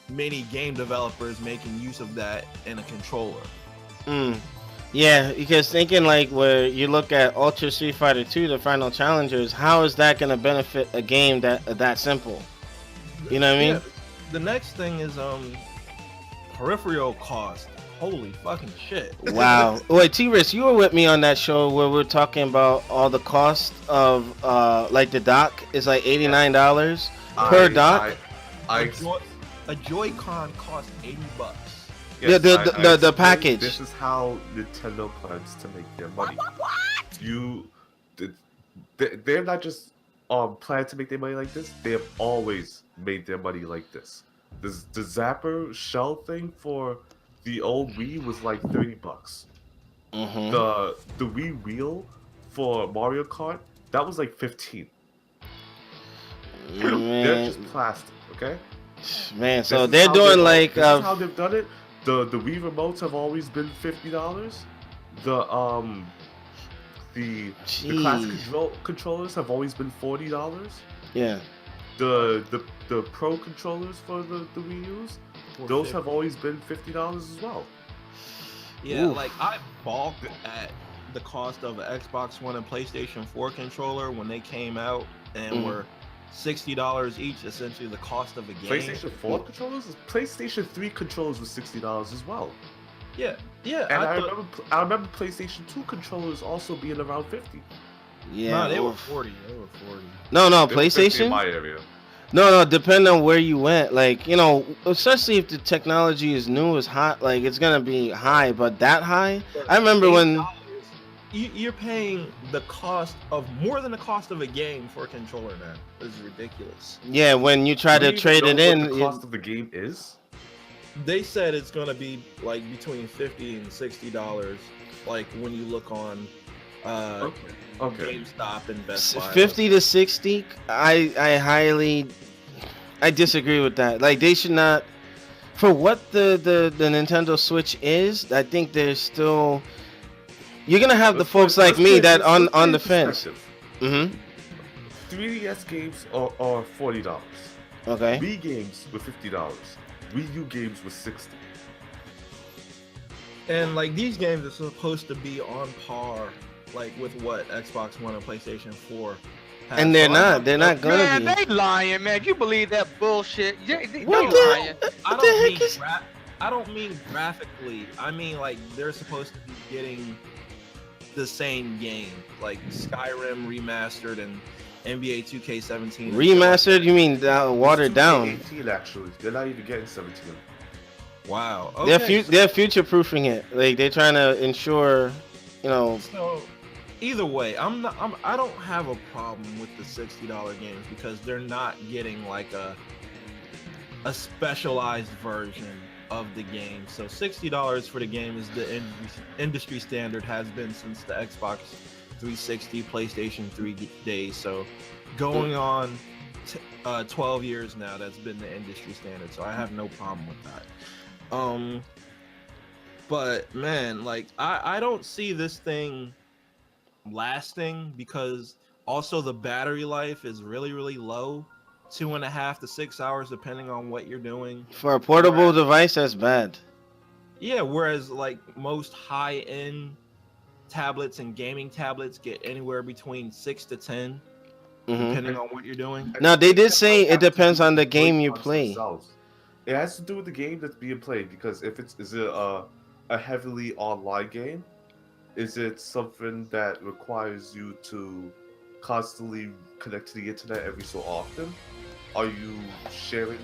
S2: many game developers making use of that in a controller.
S1: Yeah, because thinking like where you look at Ultra Street Fighter 2, the final challengers, how is that going to benefit a game that simple? You know what I mean?
S2: Yeah, the next thing is peripheral cost. Holy fucking shit.
S1: Wow. Wait, T-Risk, you were with me on that show where we were talking about all the cost of like the dock is like $89 per dock.
S2: A Joy-Con costs $80.
S6: Yes,
S1: The
S6: explained
S1: package.
S6: This is how Nintendo plans to make their money. They're not just planning to make their money like this. They have always made their money like this. The Zapper shell thing for the old Wii was like $30. The Wii wheel for Mario Kart, that was like $15. They're just plastic, okay?
S1: Man, so
S6: This is
S1: they're
S6: how
S1: doing
S6: they-
S1: like
S6: this is how they've done it. The Wii remotes have always been $50. The classic controllers have always been $40.
S1: yeah.
S6: The pro controllers for the Wii U's, those have always been $50 as well.
S2: Yeah,
S1: Oof.
S2: like I balked at the cost of an Xbox One and PlayStation 4 controller when they came out and were $60 each, essentially the cost of a game.
S6: PlayStation 4 controllers, PlayStation 3 controllers was $60 as well.
S2: Yeah.
S6: And I remember PlayStation 2 controllers also being around $50.
S1: Yeah.
S2: No, they were
S1: oof.
S2: 40. They were 40.
S1: No,
S6: They were $50 in
S1: PlayStation?
S6: my area.
S1: No, depending on where you went. Like, especially if the technology is new, is hot, like, it's going to be high, but that high? I remember when...
S2: You're paying the cost of more than the cost of a game for a controller now. This is ridiculous.
S1: Yeah, when you try
S6: Do
S1: to
S6: you
S1: trade
S6: know
S1: it
S6: what
S1: in...
S6: the cost of the game is?
S2: They said it's gonna be like between $50 and $60, like when you look on
S6: Okay.
S2: GameStop and Best Buy.
S1: 50 to 60, I disagree with that. Like, they should not... For what the Nintendo Switch is, I think there's still... You're gonna have the folks like me that on the fence.
S6: 3DS games are $40.
S1: Okay.
S6: Wii games were $50. Wii U games were $60.
S2: And like these games are supposed to be on par like with what Xbox One and PlayStation 4 has.
S1: And they're
S2: So I
S1: not. They're not gonna
S4: Man,
S1: be.
S4: they lying, man. You believe that bullshit? They
S1: What
S4: lying.
S1: the?
S2: I
S1: What the
S2: don't
S1: heck
S2: mean
S1: is?
S2: I don't mean graphically. I mean like they're supposed to be getting the same game, like Skyrim remastered and NBA 2K17
S1: Remastered? You mean watered down?
S6: 18 actually. They're not even getting 17.
S2: Wow.
S1: They're
S2: Okay.
S1: they're future proofing it. Like they're trying to ensure, you know.
S2: So either way, I don't have a problem with the $60 games because they're not getting like a specialized version of the game. So $60 for the game is the industry standard, has been since the Xbox 360, PlayStation 3 days. So going on 12 years now, that's been the industry standard. So I have no problem with that. But man, like I don't see this thing lasting because also the battery life is really low, 2.5 to 6 hours depending on what you're doing.
S1: For a portable device, that's bad.
S2: Yeah, whereas like most high-end tablets and gaming tablets get anywhere between 6 to 10
S1: Mhm.
S2: depending on what you're doing.
S1: Now they did say it depends on the game you play.
S6: Themselves. It has to do with the game that's being played because if is it a heavily online game, is it something that requires you to constantly connect to the internet every so often? Are you sharing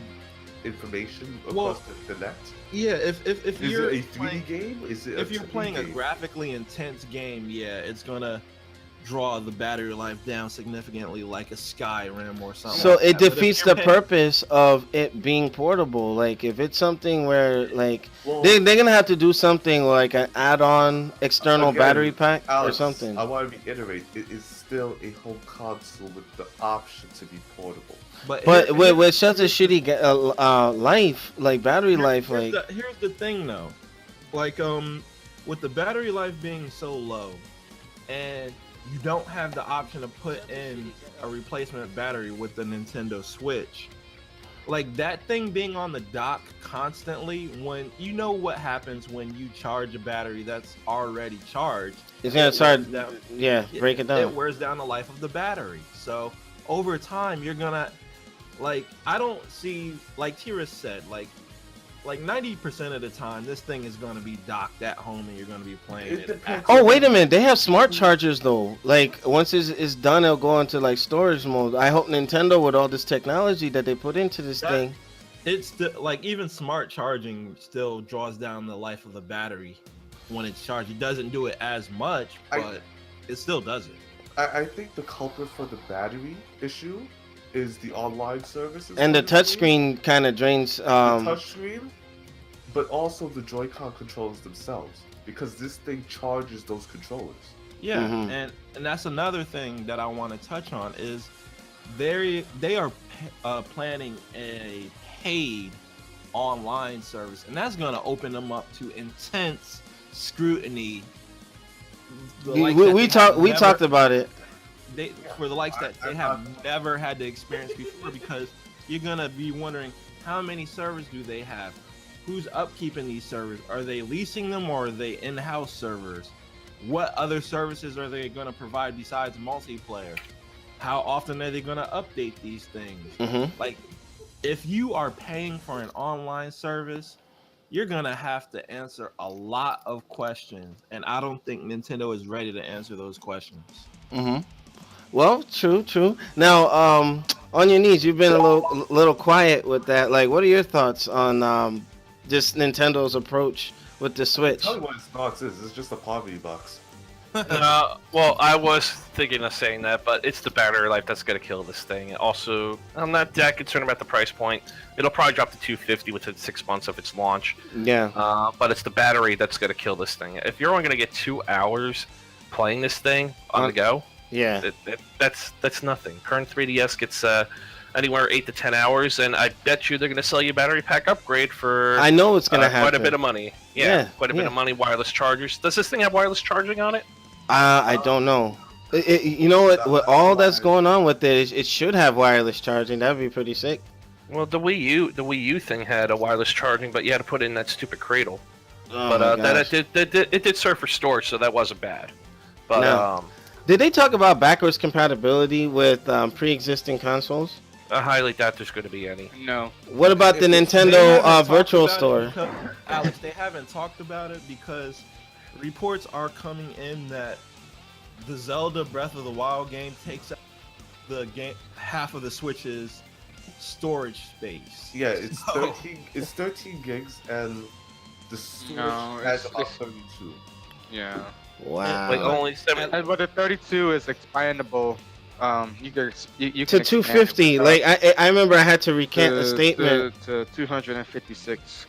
S6: information across the net?
S2: Yeah, if
S6: Is
S2: you're
S6: it a 3D
S2: playing,
S6: game? Is it
S2: if
S6: a
S2: you're
S6: 2D
S2: playing a
S6: game?
S2: graphically intense game, yeah, it's gonna draw the battery life down significantly like a Skyrim or something.
S1: So
S2: like
S1: it
S2: that. But if
S1: defeats
S2: you're
S1: the
S2: paying-
S1: purpose of it being portable. Like if it's something where like
S6: Well,
S1: they're gonna have to do something like an add-on external
S6: again,
S1: battery pack
S6: Alex,
S1: or something.
S6: I want to reiterate, it is still a home console with the option to be portable.
S2: But
S1: With such a shitty life, like battery life, like
S2: here's the thing though, like with the battery life being so low, and you don't have the option to put in a replacement battery with the Nintendo Switch. Like that thing being on the dock constantly, when you know what happens when you charge a battery that's already charged,
S1: it's gonna
S2: it
S1: start.
S2: wears down-
S1: Yeah, break it
S2: It
S1: down.
S2: wears down the life of the battery. So over time, you're gonna like. I don't see like Tira said like 90% of the time, this thing is gonna be docked at home and you're gonna be playing
S6: It
S2: it.
S6: depends.
S1: Oh wait a minute, they have smart chargers though. Like once it's done, it'll go into like storage mode. I hope Nintendo with all this technology that they put into this
S2: That-
S1: thing.
S2: It's like even smart charging still draws down the life of the battery when it's charged. It doesn't do it as much, but it still does it.
S6: I think the culprit for the battery issue is the online services.
S1: And the touchscreen kind of drains.
S6: The touchscreen, but also the Joy-Con controllers themselves, because this thing charges those controllers.
S2: Yeah,
S1: Mhm.
S2: and that's another thing that I want to touch on is they are planning a paid online service, and that's going to open them up to intense scrutiny. The likes that
S1: We
S2: they
S1: talked.
S2: have
S1: We
S2: never-
S1: talked about it.
S2: for the likes that they have never had to experience before, because you're gonna be wondering how many servers do they have, who's upkeeping these servers, are they leasing them or are they in-house servers, what other services are they going to provide besides multiplayer, how often are they going to update these things.
S1: Mhm.
S2: Like if you are paying for an online service, you're gonna have to answer a lot of questions, and I don't think Nintendo is ready to answer those questions.
S1: Mhm. Well, true. Now, on your knees, you've been a little quiet with that. Like, what are your thoughts on just Nintendo's approach with the Switch?
S6: Tell me what its thoughts is. It's just a poverty box.
S5: Well, I was thinking of saying that, but it's the battery life that's gonna kill this thing. Also, I'm not that concerned about the price point. It'll probably drop to $250 within 6 months of its launch.
S1: Yeah.
S5: But it's the battery that's gonna kill this thing. If you're only gonna get 2 hours playing this thing on the go,
S1: Yeah.
S5: that's nothing. Current 3DS gets anywhere 8 to 10 hours, and I bet you they're gonna sell you a battery pack upgrade for
S1: I know it's gonna happen.
S5: quite a bit of money.
S1: Yeah,
S5: Quite a bit of money. Wireless chargers. Does this thing have wireless charging on it?
S1: I don't know. You know what? With all that's going on with it, it should have wireless charging. That'd be pretty sick.
S5: Well, the Wii U thing had a wireless charging, but you had to put in that stupid cradle.
S1: Oh
S5: But
S1: my
S5: that
S1: gosh.
S5: it did serve for storage, so that wasn't bad. But
S1: No. Did they talk about backwards compatibility with pre-existing consoles?
S5: I highly doubt there's going to be any.
S4: No.
S1: What about the
S2: They
S1: Nintendo
S2: haven't talked
S1: Virtual
S2: about it
S1: Store?
S2: because- Alex, they haven't talked about it because reports are coming in that the Zelda Breath of the Wild game takes up the game half of the Switch's storage space.
S6: Yeah, it's
S2: So-
S6: 13 gigs, and the Switch
S4: No,
S6: has
S4: it's-
S6: about
S4: it's-
S6: 32.
S4: Yeah.
S1: Wow.
S5: Like only 7.
S4: But the 32 is expandable. You can
S1: to
S4: you can expand it
S1: 250.
S4: without-
S1: Like I remember I had to recant a
S4: to-
S1: statement.
S4: to 256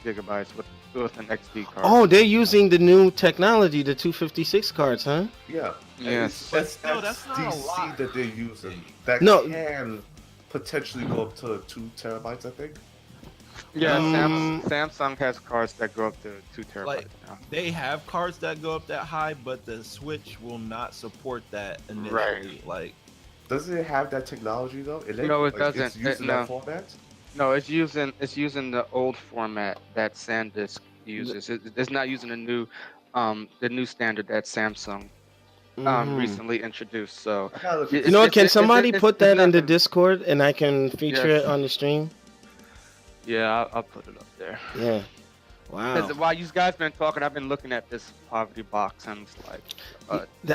S4: gigabytes with an SD card.
S1: Oh, they're using the new technology, the 256 cards, huh?
S6: Yeah.
S4: Yes.
S6: That's
S2: Still, that's not a
S6: DC
S2: lot.
S6: that they're using. That
S1: No.
S6: can potentially go up to 2 terabytes, I think.
S4: Yeah,
S1: Um,
S4: Samsung has cards that go up to 2 terabytes
S2: Like-
S4: now.
S2: They have cards that go up that high, but the Switch will not support that initially.
S4: Right.
S2: Like,
S6: Does it have that technology though?
S4: No, it
S6: It's
S4: doesn't.
S6: using
S4: No.
S6: that format.
S4: No, it's using the old format that SanDisk uses. It's not using the new standard that Samsung
S1: Mhm.
S4: recently introduced. So
S6: I gotta look
S4: You
S6: at
S1: You know what? Can
S4: it's-
S1: somebody
S4: it's-
S1: put
S4: it's
S1: that in the
S4: nothing.
S1: Discord and I can feature
S4: Yes.
S1: it on the stream?
S4: yeah, I'll put it up there.
S1: Yeah. Wow.
S4: Because while you guys been talking, I've been looking at this poverty box and it's like,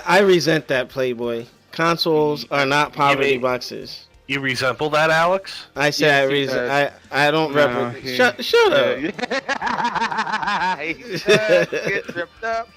S1: I resent that, Playboy. Consoles are not poverty
S5: mean-
S1: boxes.
S5: You resemble that, Alex?
S1: I say
S4: Yes,
S1: I
S4: he
S1: resent.
S4: does.
S1: I don't
S4: No,
S1: represent.
S4: he-
S1: Shut up.
S4: He does get tripped up.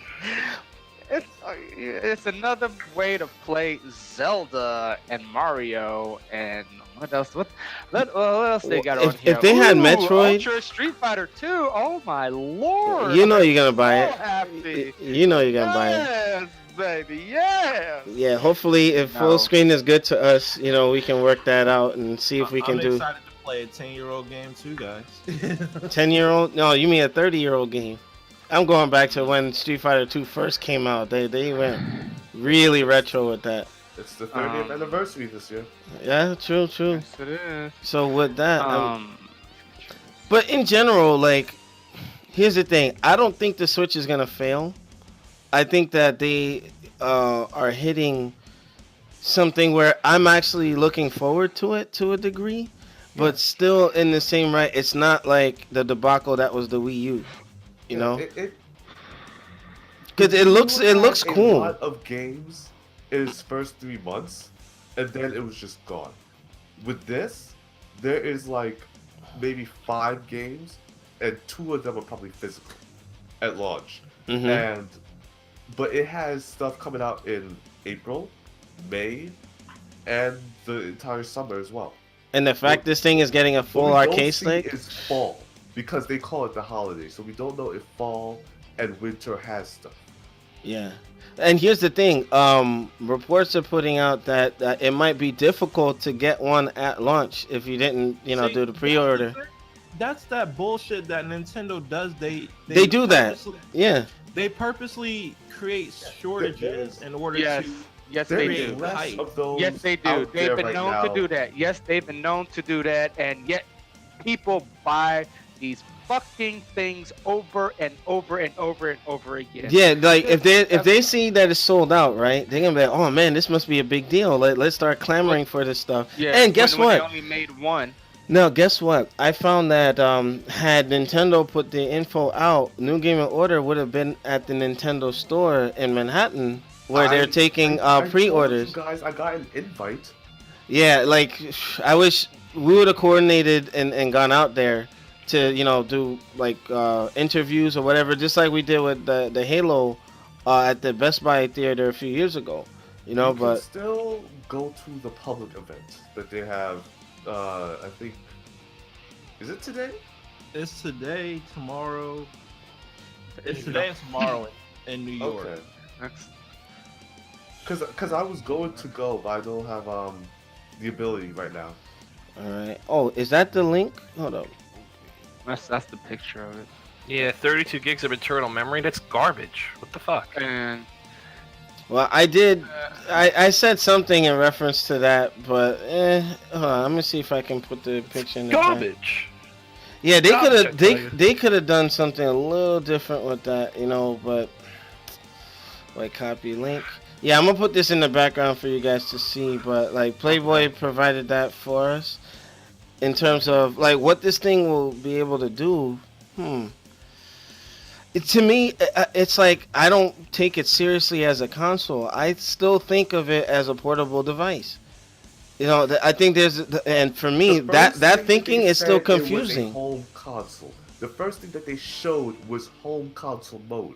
S4: It's another way to play Zelda and Mario and what else? What else they got on
S1: If
S4: here?
S1: they had
S4: Ooh,
S1: Metroid-
S4: Ultra Street Fighter 2. Oh my lord!
S1: You know you're gonna buy
S4: so
S1: it.
S4: happy.
S1: You know you're gonna buy it.
S4: Yes, baby. Yes.
S1: Yeah. Hopefully, if
S4: No.
S1: full screen is good to us, we can work that out and see if we can
S2: I'm
S1: do
S2: excited to play a 10-year-old game too, guys.
S1: 10-year-old. No, you mean a 30-year-old game? I'm going back to when Street Fighter 2 first came out. They went really retro with that.
S6: It's the 30th anniversary this year.
S1: Yeah, true.
S4: Yes, it is.
S1: So with that,
S4: Um,
S1: but in general, like, here's the thing. I don't think the Switch is gonna fail. I think that they are hitting something where I'm actually looking forward to it to a degree, but still in the same right. It's not like the debacle that was the Wii U. You know, because it looks
S6: A
S1: cool.
S6: lot of games in its first 3 months, and then it was just gone. With this, there is like maybe 5 games, and 2 of them are probably physical at launch.
S1: Mhm.
S6: But it has stuff coming out in April, May, and the entire summer as well.
S1: And the fact this thing is getting a full
S6: What we don't
S1: arcade
S6: see
S1: stick.
S6: is fall, because they call it the holiday, so we don't know if fall and winter has stuff.
S1: Yeah. And here's the thing, reports are putting out that it might be difficult to get one at launch if you didn't,
S2: See,
S1: do the pre-order.
S2: That's that bullshit that Nintendo does. They
S1: do that.
S2: purposely-
S1: Yeah.
S2: They purposely create shortages in order
S4: yes.
S2: to.
S4: Yes,
S6: There
S4: they
S6: is
S4: do.
S6: less
S2: Hype.
S6: of those.
S4: Yes, they do.
S6: out
S4: They've
S6: there
S4: been
S6: right
S4: known
S6: now.
S4: to do that. Yes, they've been known to do that, and yet people buy these fucking things over and over and over and over again.
S1: Yeah, like if they see that it's sold out, right? They're gonna be like, oh man, this must be a big deal. Let's start clamoring for this stuff.
S4: Yeah,
S1: And guess
S4: when
S1: what?
S4: they only made one.
S1: No, guess what? I found that had Nintendo put the info out, New Game and Order would have been at the Nintendo store in Manhattan, where they're taking
S6: I told
S1: pre-orders.
S6: you guys, I got an invite.
S1: Yeah, like I wish we would have coordinated and gone out there to do like interviews or whatever, just like we did with the Halo at the Best Buy theater a few years ago.
S6: You
S1: But
S6: can still go to the public event that they have. I think, is it today?
S2: It's today, tomorrow. It's today and tomorrow in New York.
S6: Okay.
S4: That's-
S6: Cause I was going to go, but I don't have the ability right now.
S1: all right. Oh, is that the link? Hold up.
S4: That's the picture of it.
S5: Yeah, 32 gigs of internal memory. That's garbage. What the fuck?
S4: And
S1: Well, I did. I said something in reference to that, but hold on. I'm gonna see if I can put the picture in the back.
S5: Garbage.
S1: Yeah, they
S5: Garbage,
S1: could
S5: I
S1: have
S5: tell you.
S1: they could have done something a little different with that, but Wait, copy link. Yeah, I'm gonna put this in the background for you guys to see. But like Playboy provided that for us in terms of like what this thing will be able to do. To me, it's like I don't take it seriously as a console. I still think of it as a portable device. You know, I think and for me, that thinking is still confusing.
S6: Home console. The first thing that they showed was home console mode.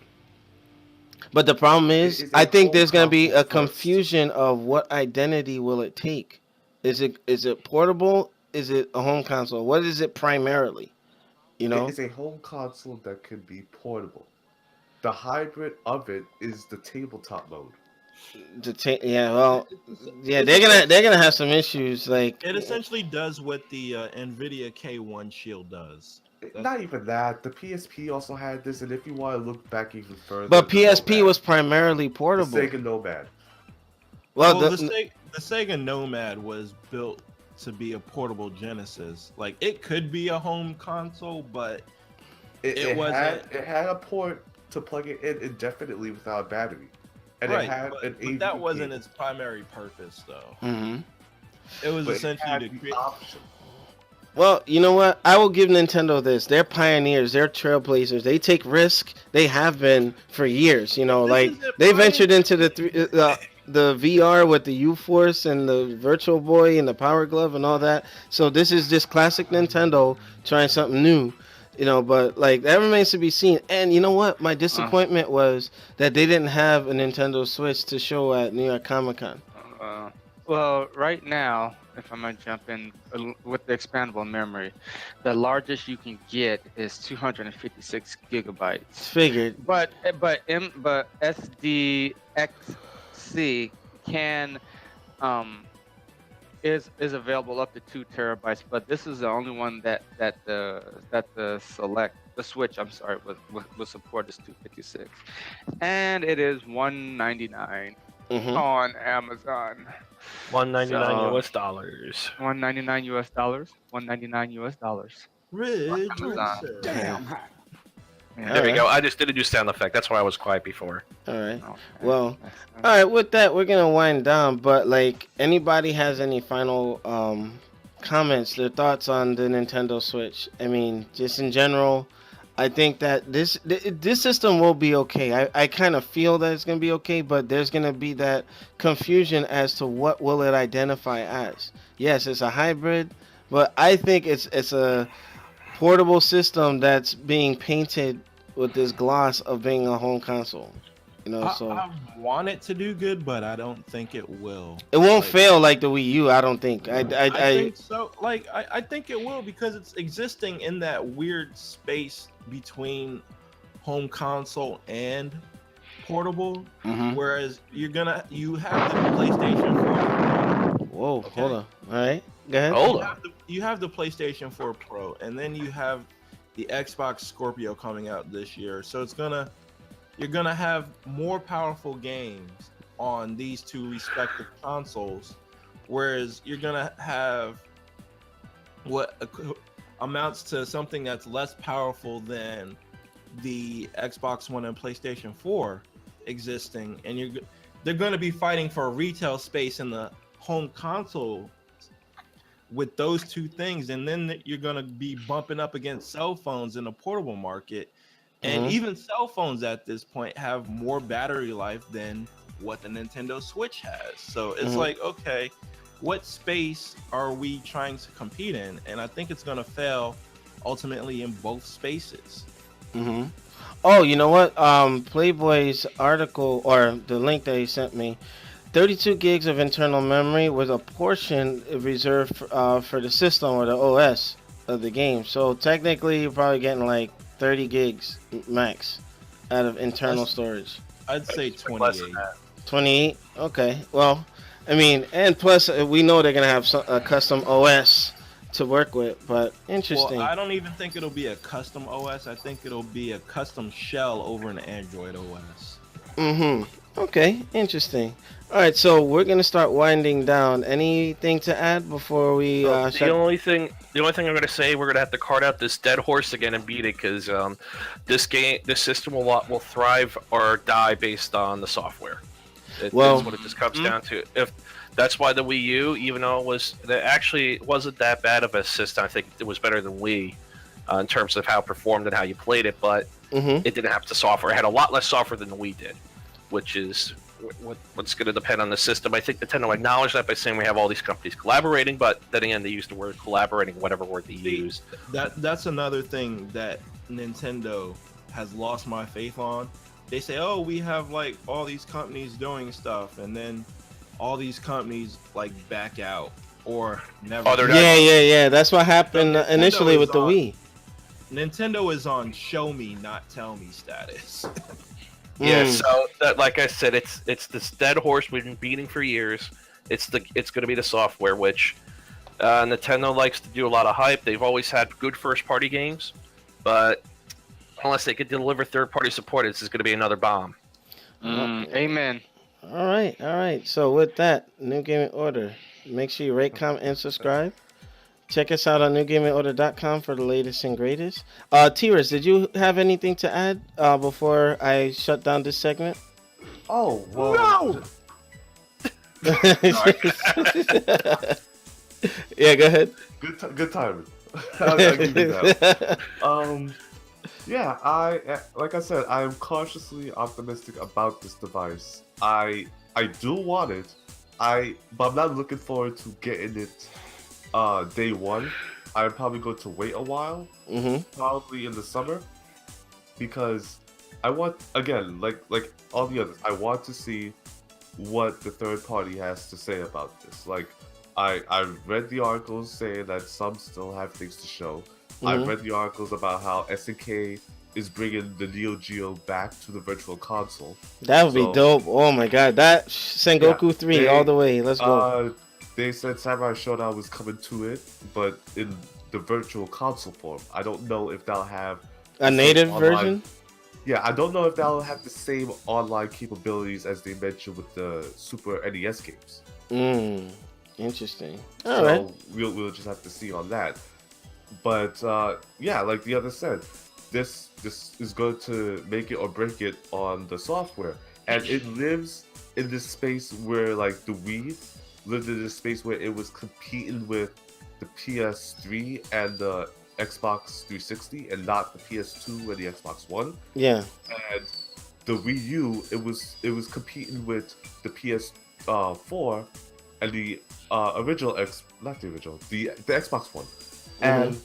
S1: But the problem is, I think there's going to be a
S6: first.
S1: confusion of what identity will it take. Is it portable? Is it a home console? What is it primarily? You know,
S6: It is a home console that could be portable. The hybrid of it is the tabletop mode.
S1: they're gonna have some issues. Like
S2: It essentially does what the NVIDIA K1 Shield does.
S6: Not even that. The PSP also had this, and if you want to look back even further,
S1: but
S6: the
S1: PSP
S6: Nomad,
S1: was primarily
S6: the
S1: portable.
S6: Sega Nomad.
S1: Well,
S2: the Sega Nomad was built to be a portable Genesis. Like it could be a home console, but it wasn't.
S6: It had a port to plug it in indefinitely without a battery, and
S2: Right,
S6: it had
S2: but,
S6: an
S2: but
S6: AV
S2: that wasn't
S6: cable.
S2: its primary purpose, though.
S1: hmm
S2: It was
S6: But it
S2: essentially
S6: had
S2: to
S6: the
S2: create.
S6: option.
S1: Well, you know what? I will give Nintendo this. They're pioneers. They're trailblazers. They take risk. They have been for years. You know,
S2: This
S1: like
S2: isn't
S1: they
S2: pioneer-
S1: ventured into the VR with the U-Force and the Virtual Boy and the Power Glove and all that. So this is just classic Nintendo trying something new. You know, but like that remains to be seen. And you know what? My disappointment was that they didn't have a Nintendo Switch to show at New York Comic Con.
S4: Well, right now, if I'm gonna jump in with the expandable memory, the largest you can get is 256 gigabytes.
S1: Figured.
S4: But SDXC can is available up to 2 terabytes. But this is the only one that the Switch will support is 256, and it is $199 on Amazon.
S5: $199
S4: So-
S5: US dollars.
S4: $199 US dollars. $199 US dollars.
S2: Ridge
S4: Amazon.
S2: Racer.
S8: Damn.
S4: Yeah.
S5: There we go. I just did a new sound effect. That's why I was quiet before.
S1: All right.
S4: Okay.
S1: Well, all right. With that, we're gonna wind down. But like, anybody has any final comments, their thoughts on the Nintendo Switch? I mean, just in general, I think that this system will be okay. I kind of feel that it's gonna be okay, but there's gonna be that confusion as to what will it identify as. Yes, it's a hybrid, but I think it's a portable system that's being painted with this gloss of being a home console. You know, so
S2: I want it to do good, but I don't think it will.
S1: it won't
S2: Like,
S1: fail like the Wii U. I don't think.
S2: I think so. Like I think it will because it's existing in that weird space between home console and portable.
S1: Mhm.
S2: Whereas you have the PlayStation 4.
S1: Whoa,
S2: Okay.
S1: hold on. All right, go ahead.
S5: Hold on.
S2: You have the PlayStation 4 Pro, and then you have the Xbox Scorpio coming out this year. So you're gonna have more powerful games on these two respective consoles, whereas you're gonna have what amounts to something that's less powerful than the Xbox One and PlayStation 4 existing, and they're going to be fighting for a retail space in the home console with those two things, and then you're going to be bumping up against cell phones in the portable market. And
S1: Mhm.
S2: even cell phones at this point have more battery life than what the Nintendo Switch has. So it's
S1: Mhm.
S2: like, okay, what space are we trying to compete in? And I think it's going to fail ultimately in both spaces.
S1: Mm-hmm. Oh, you know what? Playboy's article or the link that he sent me, 32 gigs of internal memory with a portion reserved for the system or the OS of the game. So technically, you're probably getting like 30 gigs max out of internal storage.
S2: I'd say
S5: Less
S2: 28.
S5: than that.
S1: 28. Okay. Well, I mean, and plus we know they're gonna have a custom OS to work with, but interesting.
S2: Well, I don't even think it'll be a custom OS. I think it'll be a custom shell over an Android OS.
S1: Mm-hmm. Okay, interesting. All right, so we're gonna start winding down. Anything to add before we
S5: The
S1: shut?
S5: only thing I'm gonna say, we're gonna have to cart out this dead horse again and beat it, because this system will thrive or die based on the software.
S1: Well-
S5: That's what it just comes down to. If that's why the Wii U, even though it wasn't that bad of a system, I think it was better than Wii in terms of how it performed and how you played it, but
S1: Mm-hmm.
S5: it didn't have the software. It had a lot less software than the Wii did, which is what's going to depend on the system. I think Nintendo acknowledged that by saying we have all these companies collaborating, but then again, they used the word collaborating, whatever word they used.
S2: That's another thing that Nintendo has lost my faith on. They say, "Oh, we have like all these companies doing stuff," and then all these companies like back out or never.
S5: Oh, they're not-
S1: Yeah. That's what happened
S2: Nintendo
S1: initially
S2: is
S1: with the
S2: on-
S1: Wii.
S2: Nintendo is on show me, not tell me status.
S5: Yeah,
S1: Mm.
S5: so that, like I said, it's this dead horse we've been beating for years. It's going to be the software, which Nintendo likes to do a lot of hype. They've always had good first-party games, but unless they could deliver third-party support, this is going to be another bomb.
S4: Amen.
S1: All right. So with that, New Gaming Order, make sure you rate, comment, and subscribe. Check us out on newgamingorder.com for the latest and greatest. T-Rex, did you have anything to add before I shut down this segment?
S6: Oh, well.
S1: Yeah, go ahead.
S6: Good timing. I'll give you that. Yeah, like I said, I am cautiously optimistic about this device. I do want it. But I'm not looking forward to getting it day one. I'm probably going to wait a while, probably in the summer, because I want, again, like all the others, I want to see what the third party has to say about this. Like, I read the articles saying that some still have things to show. I've read the articles about how SNK is bringing the Neo Geo back to the Virtual Console.
S1: That would be dope. Oh my god, that Sengoku 3 all the way. Let's go.
S6: They said Samurai Shodown was coming to it, but in the Virtual Console form. I don't know if they'll have
S1: A native
S6: online
S1: version?
S6: Yeah, I don't know if they'll have the same online capabilities as they mentioned with the Super NES games.
S1: Interesting.
S6: So
S1: All right.
S6: we'll just have to see on that. But yeah, like the other said, this is going to make it or break it on the software, and it lives in this space where like the Wii lived in this space where it was competing with the PS3 and the Xbox 360, and not the PS2 and the Xbox One.
S1: Yeah.
S6: And the Wii U, it was competing with the PS4 and the the Xbox One, and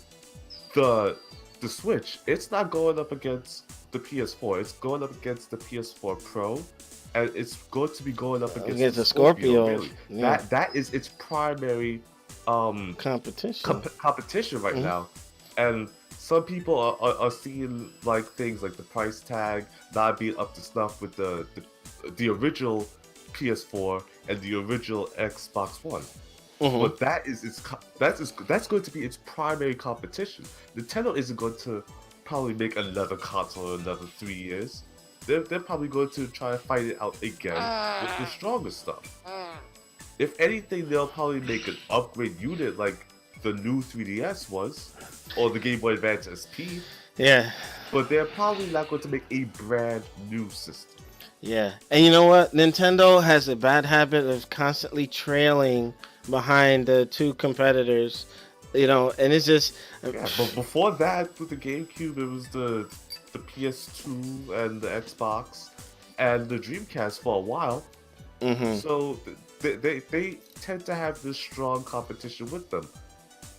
S6: the Switch. It's not going up against the PS4. It's going up against the PS4 Pro, and it's going to be going up against
S1: the Scorpio.
S6: Really.
S1: Yeah.
S6: That is its primary
S1: competition.
S6: Competition right now, and some people are seeing like things like the price tag not being up to snuff with the original PS4 and the original Xbox One. But that's going to be its primary competition. Nintendo isn't going to probably make another console in another 3 years. They're probably going to try to fight it out again with the stronger stuff. If anything, they'll probably make an upgrade unit like the new 3DS was, or the Game Boy Advance SP.
S1: Yeah.
S6: But they're probably not going to make a brand new system.
S1: Yeah. And you know what? Nintendo has a bad habit of constantly trailing behind the two competitors, you know, and it's just
S6: yeah. But before that, with the GameCube, it was the PS2 and the Xbox and the Dreamcast for a while. So they tend to have this strong competition with them.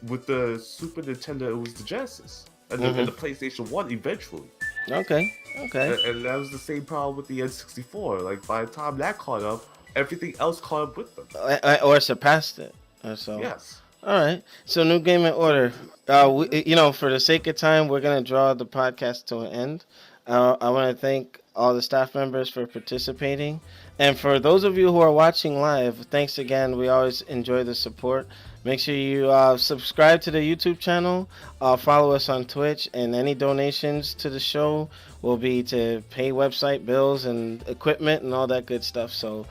S6: With the Super Nintendo, it was the Genesis and the PlayStation 1 eventually.
S1: Okay.
S6: And that was the same problem with the N64. Like, by the time that caught up, everything else caught up with them.
S1: Or surpassed it. So.
S6: Yes.
S1: All right. So, New Gaming Order. You know, for the sake of time, we're going to draw the podcast to an end. I want to thank all the staff members for participating. And for those of you who are watching live, thanks again. We always enjoy the support. Make sure you subscribe to the YouTube channel, follow us on Twitch, and any donations to the show will be to pay website bills and equipment and all that good stuff. So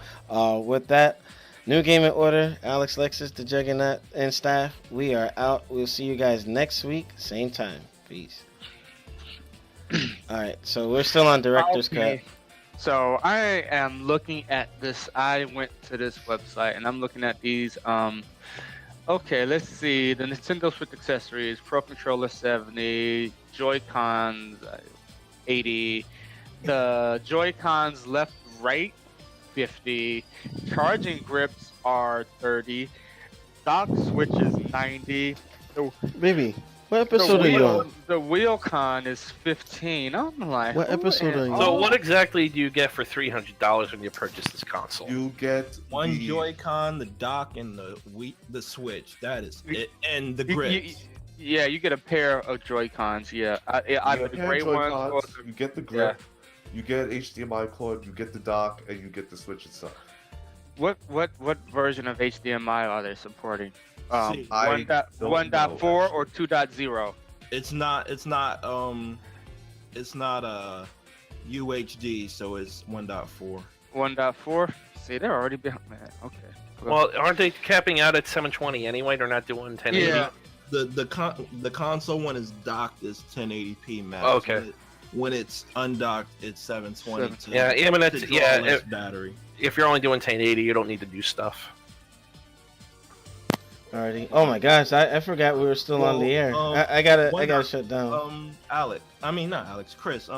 S1: with that, New Game in Order, Alex Lexus, the Juggernaut, and staff, we are out. We'll see you guys next week, same time. Peace. Alright, so we're still on Director's Cut.
S4: So I am looking at this. I went to this website and I'm looking at these. Okay, let's see. The Nintendo Switch accessories: Pro Controller 70, Joy-Cons 80, the Joy-Cons left, right 50, charging grips are 30, dock switch is 90.
S1: Baby, what episode are you on?
S4: The Wheel-Con is 15. I'm like,
S1: What episode are you on?
S5: So what exactly do you get for $300 when you purchase this console?
S6: You get
S2: One
S6: the-
S2: Joy-Con, the dock, and the Switch. That is it, and the grips.
S4: Yeah, you get a pair of Joy-Cons. Yeah,
S6: you
S4: either
S6: get
S4: the
S6: pair
S4: gray
S6: of
S4: ones or
S6: Joy-Cons, you get the grip, you get HDMI cord, you get the dock, and you get the Switch itself.
S4: what version of HDMI are they supporting?
S2: See,
S6: I don't
S4: 1.4
S6: know,
S4: or 2.0?
S2: It's not UHD, so it's 1.4.
S4: 1.4. See, they're already behind. Man, okay.
S5: Well, aren't they capping out at 720 anyway? They're not doing 1080.
S4: Yeah.
S2: The console when it's docked is 1080p max.
S5: Okay.
S2: When it's undocked, it's 720.
S5: Yeah, I mean, that's,
S2: to draw
S5: yeah.
S2: less battery.
S5: If you're only doing 1080, you don't need to do stuff.
S1: Alrighty. Oh my gosh, I forgot we were still on the air. I gotta shut down.
S2: Chris.